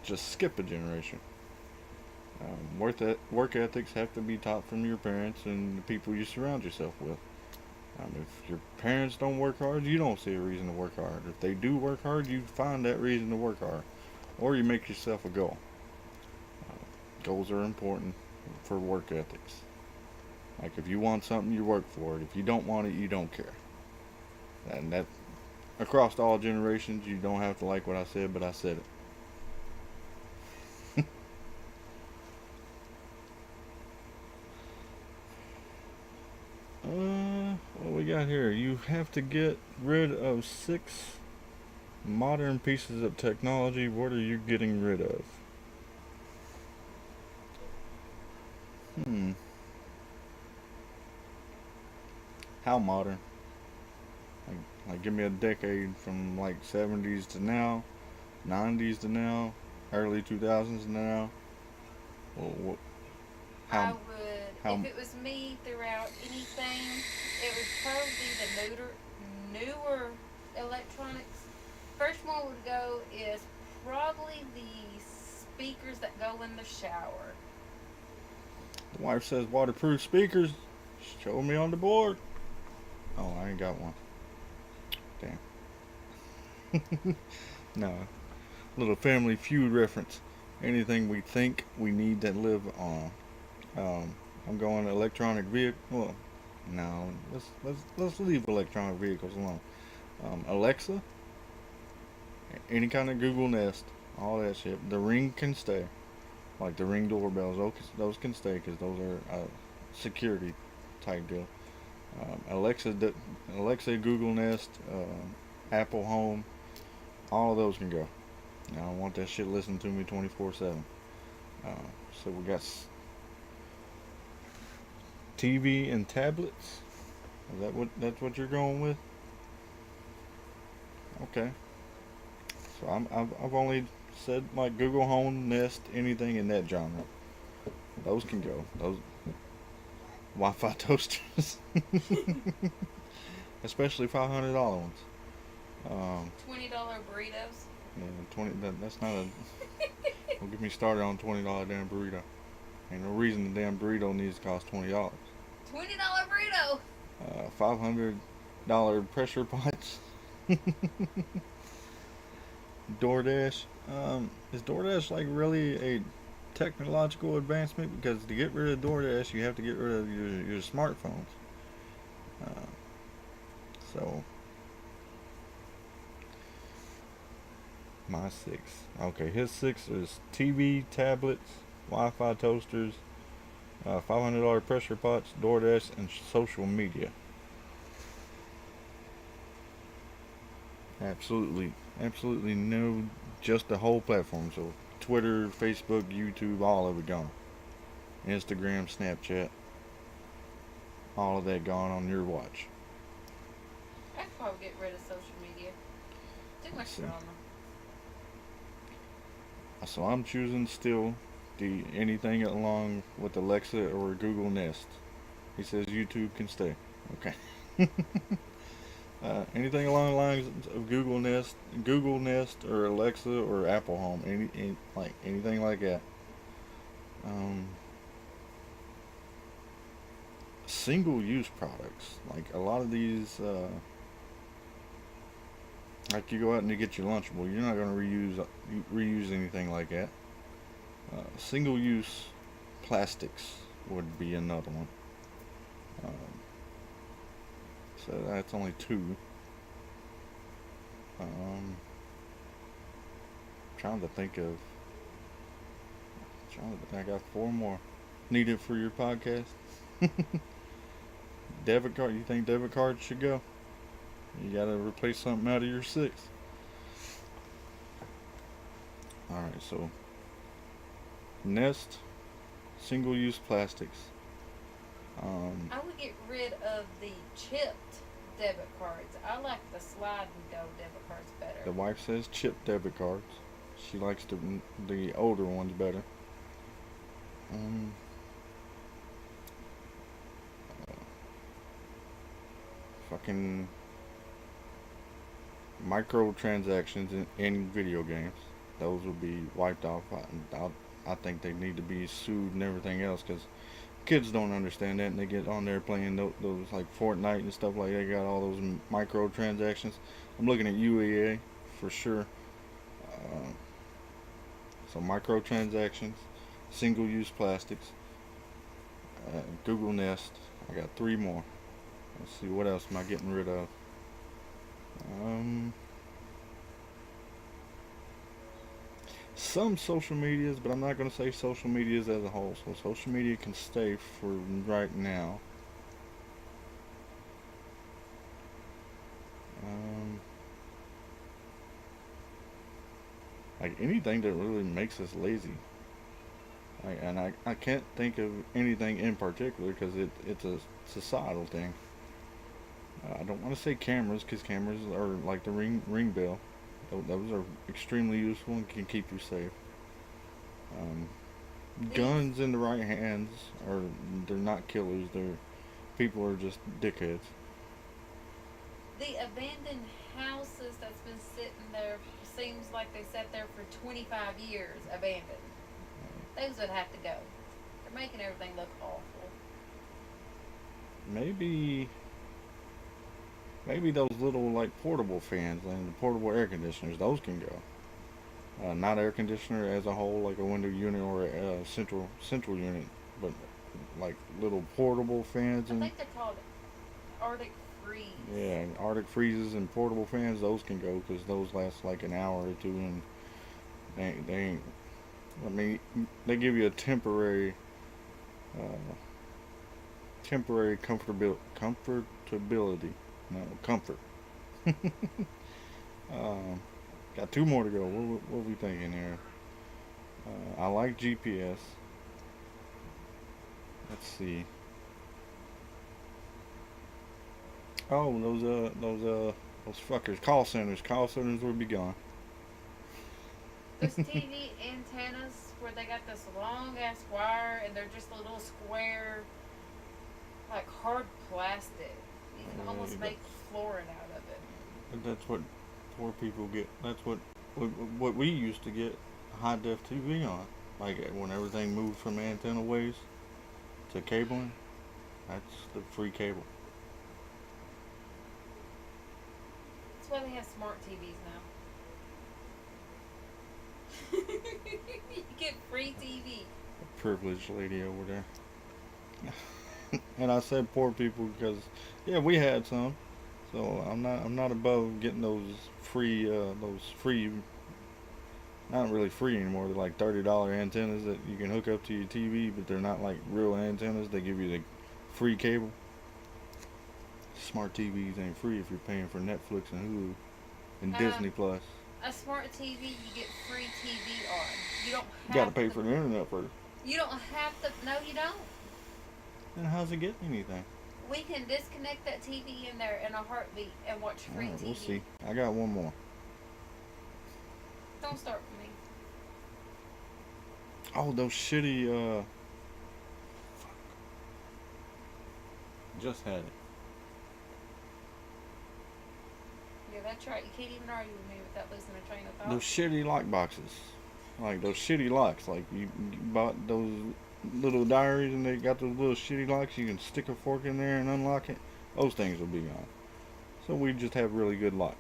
Speaker 1: just skip a generation. Work ethics have to be taught from your parents and the people you surround yourself with. If your parents don't work hard, you don't see a reason to work hard. If they do work hard, you find that reason to work hard, or you make yourself a goal. Goals are important for work ethics. Like, if you want something, you work for it. If you don't want it, you don't care. And that across all generations, you don't have to like what I said, but I said it. What we got here? You have to get rid of 6 modern pieces of technology. What are you getting rid of? Hmm. How modern? Like, give me a decade from like 70s to now, 90s to now, early 2000s to now. Well,
Speaker 2: I
Speaker 1: how
Speaker 2: would,
Speaker 1: how
Speaker 2: if it was me throughout anything, it would probably be the newer electronics. First one would go is probably the speakers that go in the shower.
Speaker 1: the wife says waterproof speakers? Show me on the board. Oh, I ain't got one. Damn. No, little Family Feud reference. Anything we think we need to live on. I'm going electronic vehicle. Well, no, let's leave electronic vehicles alone. Alexa, any kind of Google Nest, all that shit. The Ring can stay. Like the Ring doorbells, those can stay because those are security type deal. Alexa, Google Nest, Apple Home, all of those can go. I don't want that shit listening to me 24/7. So we got TV and tablets. That's what you're going with? Okay. So I've only said like Google Home, Nest, anything in that genre. Those can go. Those Wi-Fi toasters, especially $500 ones.
Speaker 2: $20 burritos.
Speaker 1: Yeah, 20. That's not a. Don't get me started on $20 damn burrito. Ain't no reason the damn burrito needs to cost $20.
Speaker 2: $20 burrito.
Speaker 1: $500 pressure pots. DoorDash. Is DoorDash like really a technological advancement? Because to get rid of DoorDash, you have to get rid of your smartphones. Uh, so my six. Okay, his six is TV, tablets, Wi-Fi toasters, $500 pressure pots, DoorDash, and social media. Absolutely, absolutely no, just the whole platform. So Twitter, Facebook, YouTube, all of it gone. Instagram, Snapchat, all of that gone on your watch.
Speaker 2: I'd probably get rid of social media. Too
Speaker 1: Let's
Speaker 2: much
Speaker 1: see.
Speaker 2: drama.
Speaker 1: So I'm choosing still the anything along with Alexa or Google Nest. He says YouTube can stay. Okay. Anything along the lines of Google Nest or Alexa or Apple Home, like anything like that. Um, Single-use products, like a lot of these, like you go out and you get your Lunchable, you're not going to reuse anything like that. Single-use plastics would be another one. Um, so that's only two. Um, trying to think of. I got four more needed for your podcast. Debit card. You think debit cards should go? You got to replace something out of your six. All right. So Nest, single-use plastics.
Speaker 2: I would get rid of the chipped debit cards. I like the slide and go debit cards better.
Speaker 1: The wife says chip debit cards. She likes the older ones better. Um, Fucking microtransactions in video games. Those will be wiped off. I think they need to be sued and everything else because kids don't understand that and they get on there playing those like Fortnite and stuff like that. They got all those microtransactions. I'm looking at UEA for sure. Uh, so microtransactions, single-use plastics, Google Nest. I got three more. Let's see what else am I getting rid of. Um, some social medias, but I'm not going to say social medias as a whole. So social media can stay for right now. Um, like anything that really makes us lazy. I can't think of anything in particular because it's a societal thing. I don't want to say cameras because cameras are like the ring bell. Those are extremely useful and can keep you safe. Um,
Speaker 2: The
Speaker 1: Guns in the right hands are they're not killers. They're people are just dickheads.
Speaker 2: the abandoned houses that's been sitting there seems like they sat there for 25 years abandoned. Those would have to go. They're making everything look awful.
Speaker 1: Maybe maybe those little like portable fans and the portable air conditioners those can go. Not air conditioner as a whole, like a window unit or a central unit, but like little portable fans
Speaker 2: I
Speaker 1: and
Speaker 2: think they're called Arctic Freeze.
Speaker 1: yeah, Arctic freezes and portable fans those can go because those last like an hour or two and they ain't. I mean, they give you a uh, temporary comfortability, no comfort. um, Got two more to go. What we thinking here? I like GPS. Let's see. Oh, those fuckers. Call centers. Call centers would be gone.
Speaker 2: Those TV antennas where they got this long ass wire and they're just a little square, like hard plastic. You can almost make flooring out of it.
Speaker 1: That's what poor people get. That's what we used to get high def TV on. Like when everything moved from antenna ways to cabling, that's the free cable.
Speaker 2: That's why they have smart TVs now. You get free TV.
Speaker 1: A privileged lady over there. And I said poor people because, yeah, we had some. So I'm not above getting those free, not really free anymore. They're like $30 antennas that you can hook up to your TV, but they're not like real antennas. They give you the free cable. Smart TVs ain't free if you're paying for Netflix and Hulu and Disney Plus.
Speaker 2: A smart TV, you get free TV on. You don't
Speaker 1: You gotta
Speaker 2: have
Speaker 1: pay
Speaker 2: to,
Speaker 1: for the internet first.
Speaker 2: You don't have to. No, you don't.
Speaker 1: Then how's it getting anything?
Speaker 2: We can disconnect that TV in there in a heartbeat and watch free
Speaker 1: Alright,
Speaker 2: TV.
Speaker 1: we'll see. I got one more.
Speaker 2: Don't start with me.
Speaker 1: Oh, those shitty. Just had it.
Speaker 2: Yeah, that's right. You can't even argue with me without losing a train of thought.
Speaker 1: Those shitty lock boxes. Like those shitty locks. Like you bought those little diaries and they got those little shitty locks. You can stick a fork in there and unlock it. Those things will be gone. So we just have really good locks.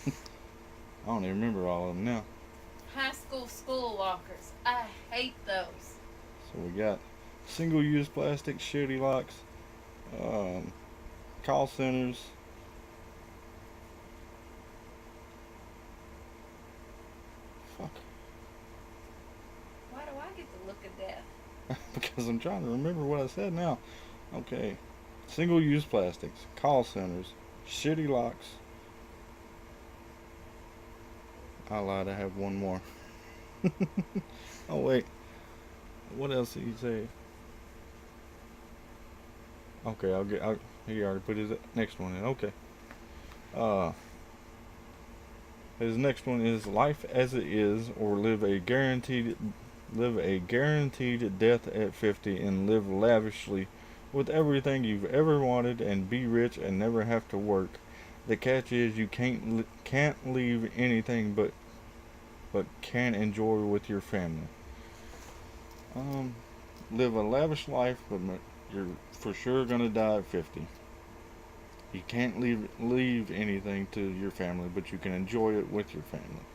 Speaker 1: I don't even remember all of them now.
Speaker 2: High school lockers. I hate those.
Speaker 1: So we got single-use plastic shitty locks, call centers. Fuck.
Speaker 2: Why do I get the look of death?
Speaker 1: Because I'm trying to remember what I said now. Okay. Single-use plastics, call centers, shitty locks. I lied, I have one more. Oh wait. What else did he say? Okay, he already put his next one in. Okay. His next one is life as it is, or live a guaranteed death at 50 and live lavishly with everything you've ever wanted and be rich and never have to work. The catch is you can't leave anything but can enjoy with your family. Live a lavish life, but you're for sure gonna die at 50. You can't leave anything to your family, but you can enjoy it with your family.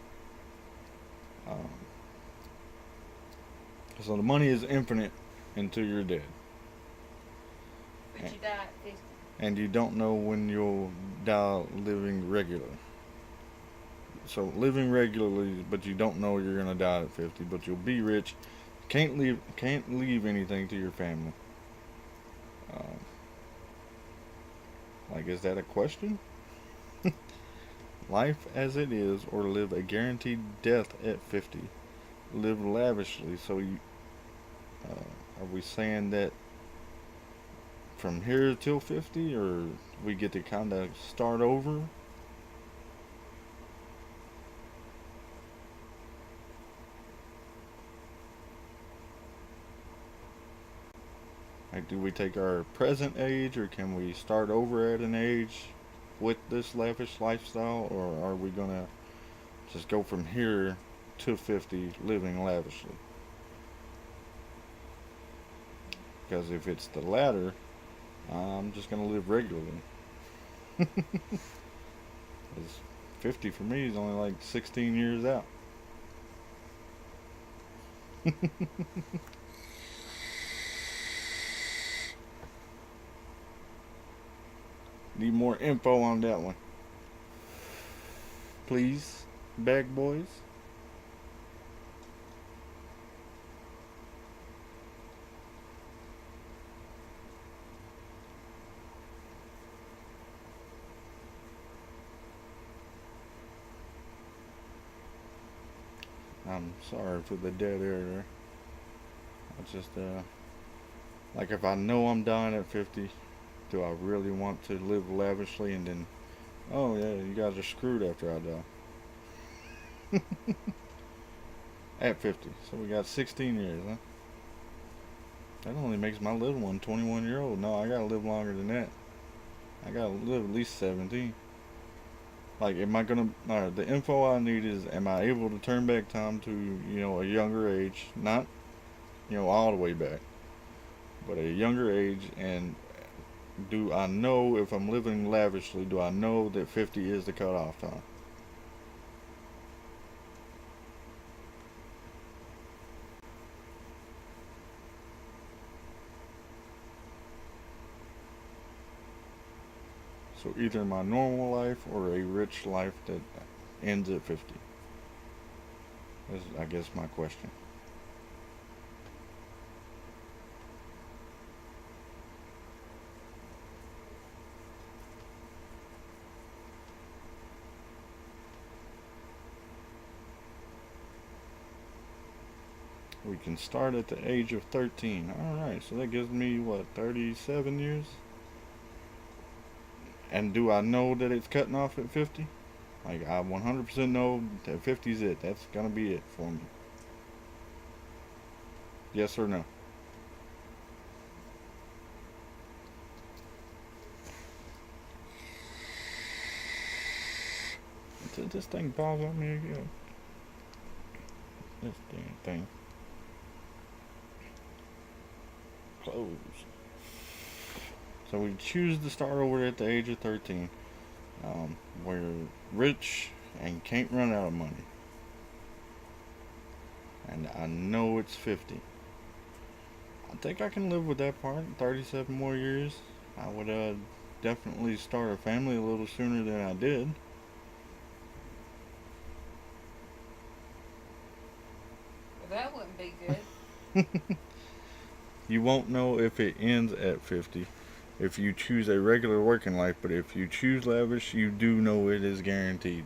Speaker 1: So the money is infinite until you're dead.
Speaker 2: But you die at 50.
Speaker 1: And you don't know when you'll die living regular. So living regularly, but you don't know you're gonna die at 50. But you'll be rich. Can't leave anything to your family. Like, is that a question? Life as it is, or live a guaranteed death at 50. Live lavishly. So you, are we saying that from here till 50, or we get to kind of start over? Like, do we take our present age, or can we start over at an age with this lavish lifestyle, or are we gonna just go from here to 50 living lavishly? Because if it's the latter, I'm just gonna live regularly. Because 50 for me is only like 16 years out. Need more info on that one, please, bag boys. I'm sorry for the dead air there. I just like, if I know I'm dying at 50, do I really want to live lavishly and then, oh yeah, you guys are screwed after I die? At 50. So we got 16 years, huh? That only makes my little one 21-year-old. No, I gotta live longer than that. I gotta live at least 17. Like, am I gonna? The info I need is, am I able to turn back time to a younger age? Not all the way back, but a younger age. And do I know if I'm living lavishly? Do I know that 50 is the cutoff time? So either my normal life or a rich life that ends at 50. Is, I guess, my question. We can start at the age of 13. Alright, so that gives me, what, 37 years? And do I know that it's cutting off at 50? Like, I 100% know that 50 is it. That's gonna be it for me. Yes or no? Did this thing pause on me again? This damn thing. Close. So we choose to start over at the age of 13. We're rich and can't run out of money. And I know it's 50. I think I can live with that part. 37 more years. I would definitely start a family a little sooner than I did.
Speaker 2: Well, that wouldn't be good.
Speaker 1: You won't know if it ends at 50 if you choose a regular working life, but if you choose lavish, you do know it is guaranteed.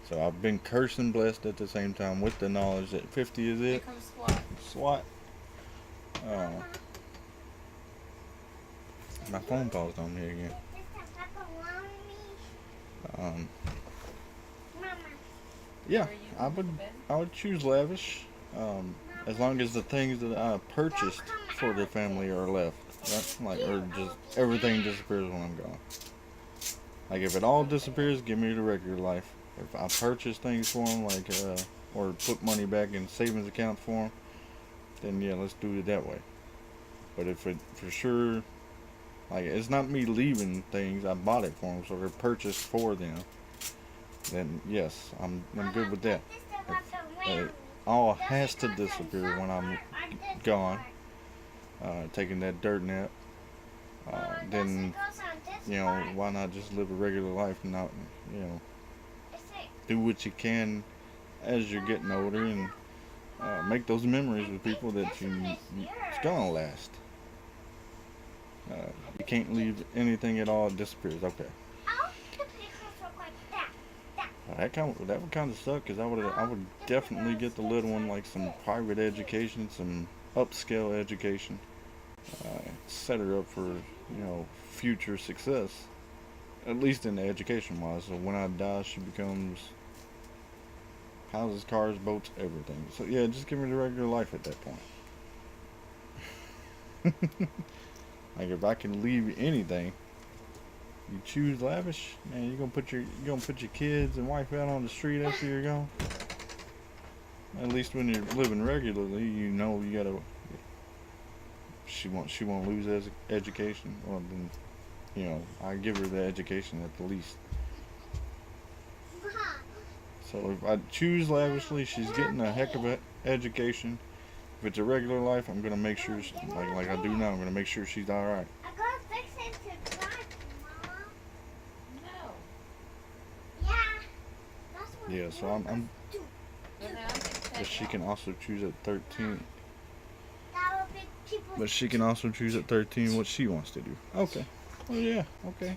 Speaker 1: So I've been cursed and blessed at the same time with the knowledge that 50 is
Speaker 2: Here
Speaker 1: it.
Speaker 2: comes SWAT.
Speaker 1: SWAT. My phone paused on me again. Um, yeah,
Speaker 2: Are you
Speaker 1: I
Speaker 2: going
Speaker 1: would
Speaker 2: to bed?
Speaker 1: I would choose lavish, as long as the things that I purchased for the family are left. Right? Like, or just everything disappears when I'm gone. Like, if it all disappears, give me the regular life. If I purchase things for them, like, or put money back in savings accounts for them, then yeah, let's do it that way. But if it for sure, like, it's not me leaving things, I bought it for them, so they're purchased for them. Then yes, I'm good with that. If it all has to disappear when I'm gone, taking that dirt nap, then why not just live a regular life and not you know do what you can as you're getting older and make those memories with people that it's gonna last. Uh, you can't leave anything at all; it disappears. Okay. That would kind of suck because I would definitely get the little one like some private education, some upscale education, set her up for future success, at least in the education wise. So when I die, she becomes houses, cars, boats, everything. So yeah, just give me the regular life at that point. Like, if I can leave anything, you choose lavish, man. You gonna put your kids and wife out on the street after you're gone. At least when you're living regularly, you gotta. She won't lose education. Well, then I give her the education at the least. So if I choose lavishly, she's getting a heck of an education. If it's a regular life, I'm gonna make sure, like I do now, I'm gonna make sure she's all right.
Speaker 2: No.
Speaker 1: Yeah, so I'm.
Speaker 2: But now I'm going to
Speaker 1: But
Speaker 2: take
Speaker 1: she
Speaker 2: off.
Speaker 1: can also choose at 13. But she can also choose at 13 what she wants to do. Okay. Oh yeah. Okay.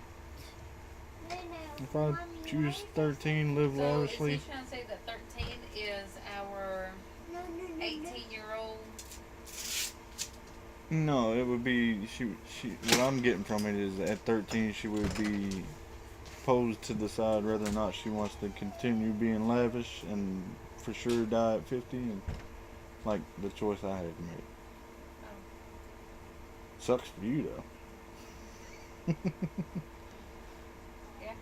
Speaker 1: If I choose 13, live
Speaker 2: So is he
Speaker 1: lavishly.
Speaker 2: trying to say that 13 is our 18-year-old?
Speaker 1: No, it would be she. What I'm getting from it is at 13 she would be posed to decide whether or not she wants to continue being lavish and for sure die at 50, and like the choice I had to make.
Speaker 2: Oh.
Speaker 1: Sucks for you though.
Speaker 2: Yeah.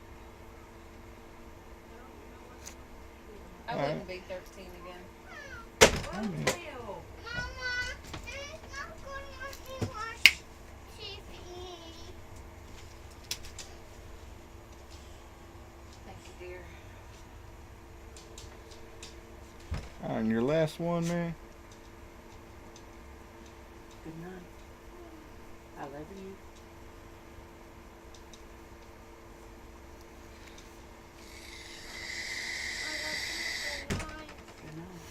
Speaker 2: wouldn't be 13 again.
Speaker 1: I mean,
Speaker 2: Thank you, dear.
Speaker 1: alright, and your last one, man.
Speaker 3: Good night. I love you. Good night.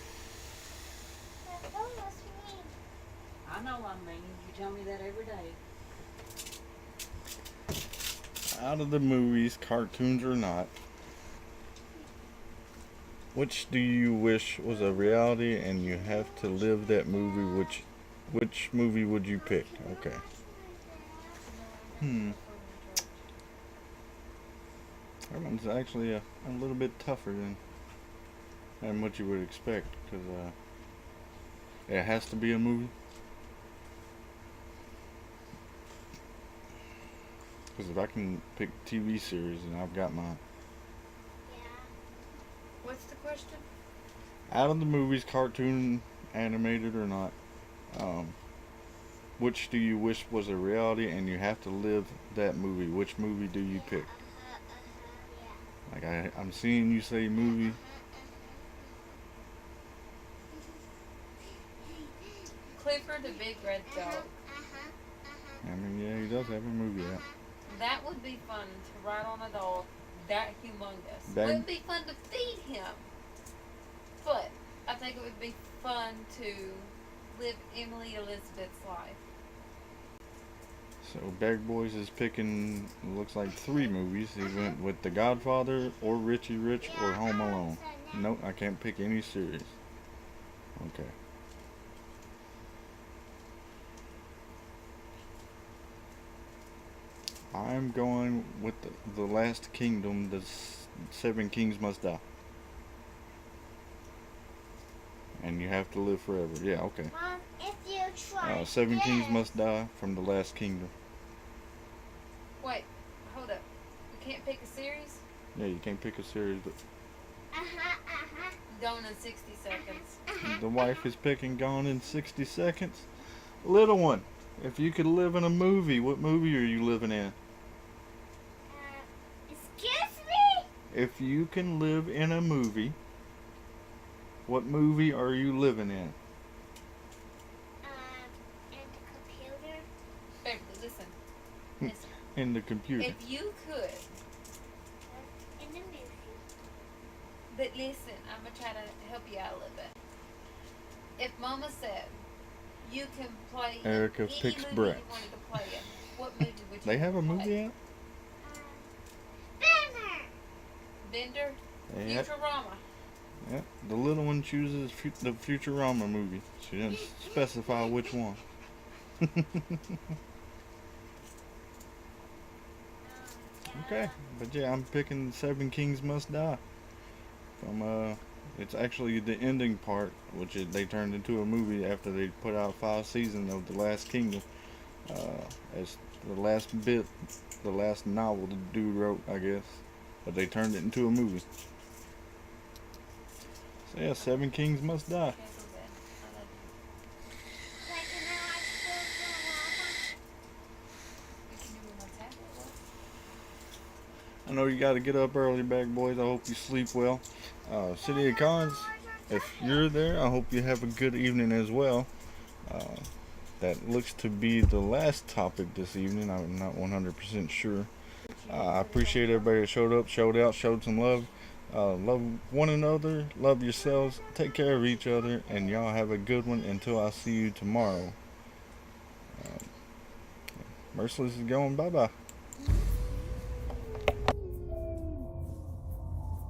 Speaker 3: I know I'm mean. You tell me that every day.
Speaker 1: Out of the movies, cartoons or not, which do you wish was a reality and you have to live that movie? Which movie would you pick? Okay. That one's actually a little bit tougher than what you would expect, because it has to be a movie. Because if I can pick TV series, and I've got mine.
Speaker 2: What's the question?
Speaker 1: Out of the movies, cartoon, animated or not, which do you wish was a reality and you have to live that movie? Which movie do you pick? Like I'm seeing you say movie.
Speaker 2: Clifford the Big Red Dog.
Speaker 1: I mean, yeah, he does have a movie out.
Speaker 2: That would be fun to ride on a dog that humongous.
Speaker 1: That-
Speaker 2: Wouldn't be fun to feed him, but I think it would be fun to live Emily Elizabeth's life.
Speaker 1: So Bag Boys is picking, looks like 3 movies. He went with The Godfather, or Richie Rich, or Home Alone. Nope, I can't pick any series. Okay. I'm going with the Last Kingdom. The 7 Kings Must Die. And you have to live forever. Yeah, okay.
Speaker 4: Mom, if you try
Speaker 1: 7 Kings
Speaker 4: this.
Speaker 1: Must Die from The Last Kingdom.
Speaker 2: Wait, hold up. You can't pick a series?
Speaker 1: Yeah, you can't pick a series, but
Speaker 2: Going in 60 seconds.
Speaker 1: the wife is picking Gone in 60 Seconds. Little one, if you could live in a movie, what movie are you living in?
Speaker 4: Excuse me?
Speaker 1: If you can live in a movie, what movie are you living in?
Speaker 4: And the computer.
Speaker 2: Beverly, listen. Listen.
Speaker 1: In the computer.
Speaker 2: If you could,
Speaker 4: In the movie.
Speaker 2: but listen, I'm going to try to help you out a little bit. If Mama said you can play
Speaker 1: Erica
Speaker 2: any
Speaker 1: picks
Speaker 2: movie
Speaker 1: Brett.
Speaker 2: you wanted to play in, what movie would you
Speaker 1: They have a
Speaker 2: play?
Speaker 1: movie out?
Speaker 4: Banner.
Speaker 2: Bender?
Speaker 1: Yeah.
Speaker 2: Futurama.
Speaker 1: Yeah. The little one chooses the Futurama movie. She didn't specify which one. Okay, but yeah, I'm picking 7 Kings Must Die. From it's actually the ending part, which they turned into a movie after they put out 5 seasons of The Last Kingdom. As the last bit, the last novel the dude wrote, I guess, but they turned it into a movie. So yeah, 7 Kings Must Die.
Speaker 2: Okay, so bad. I love you.
Speaker 4: Like an ice
Speaker 2: You can do it on tablet. What?
Speaker 1: I know you got to get up early, Bag Boys. I hope you sleep well. City of Cons, if you're there, I hope you have a good evening as well. That looks to be the last topic this evening. I'm not 100% sure. I appreciate everybody that showed up, showed out, showed some love. Love one another, love yourselves, take care of each other, and y'all have a good one until I see you tomorrow. Merciless is going bye-bye.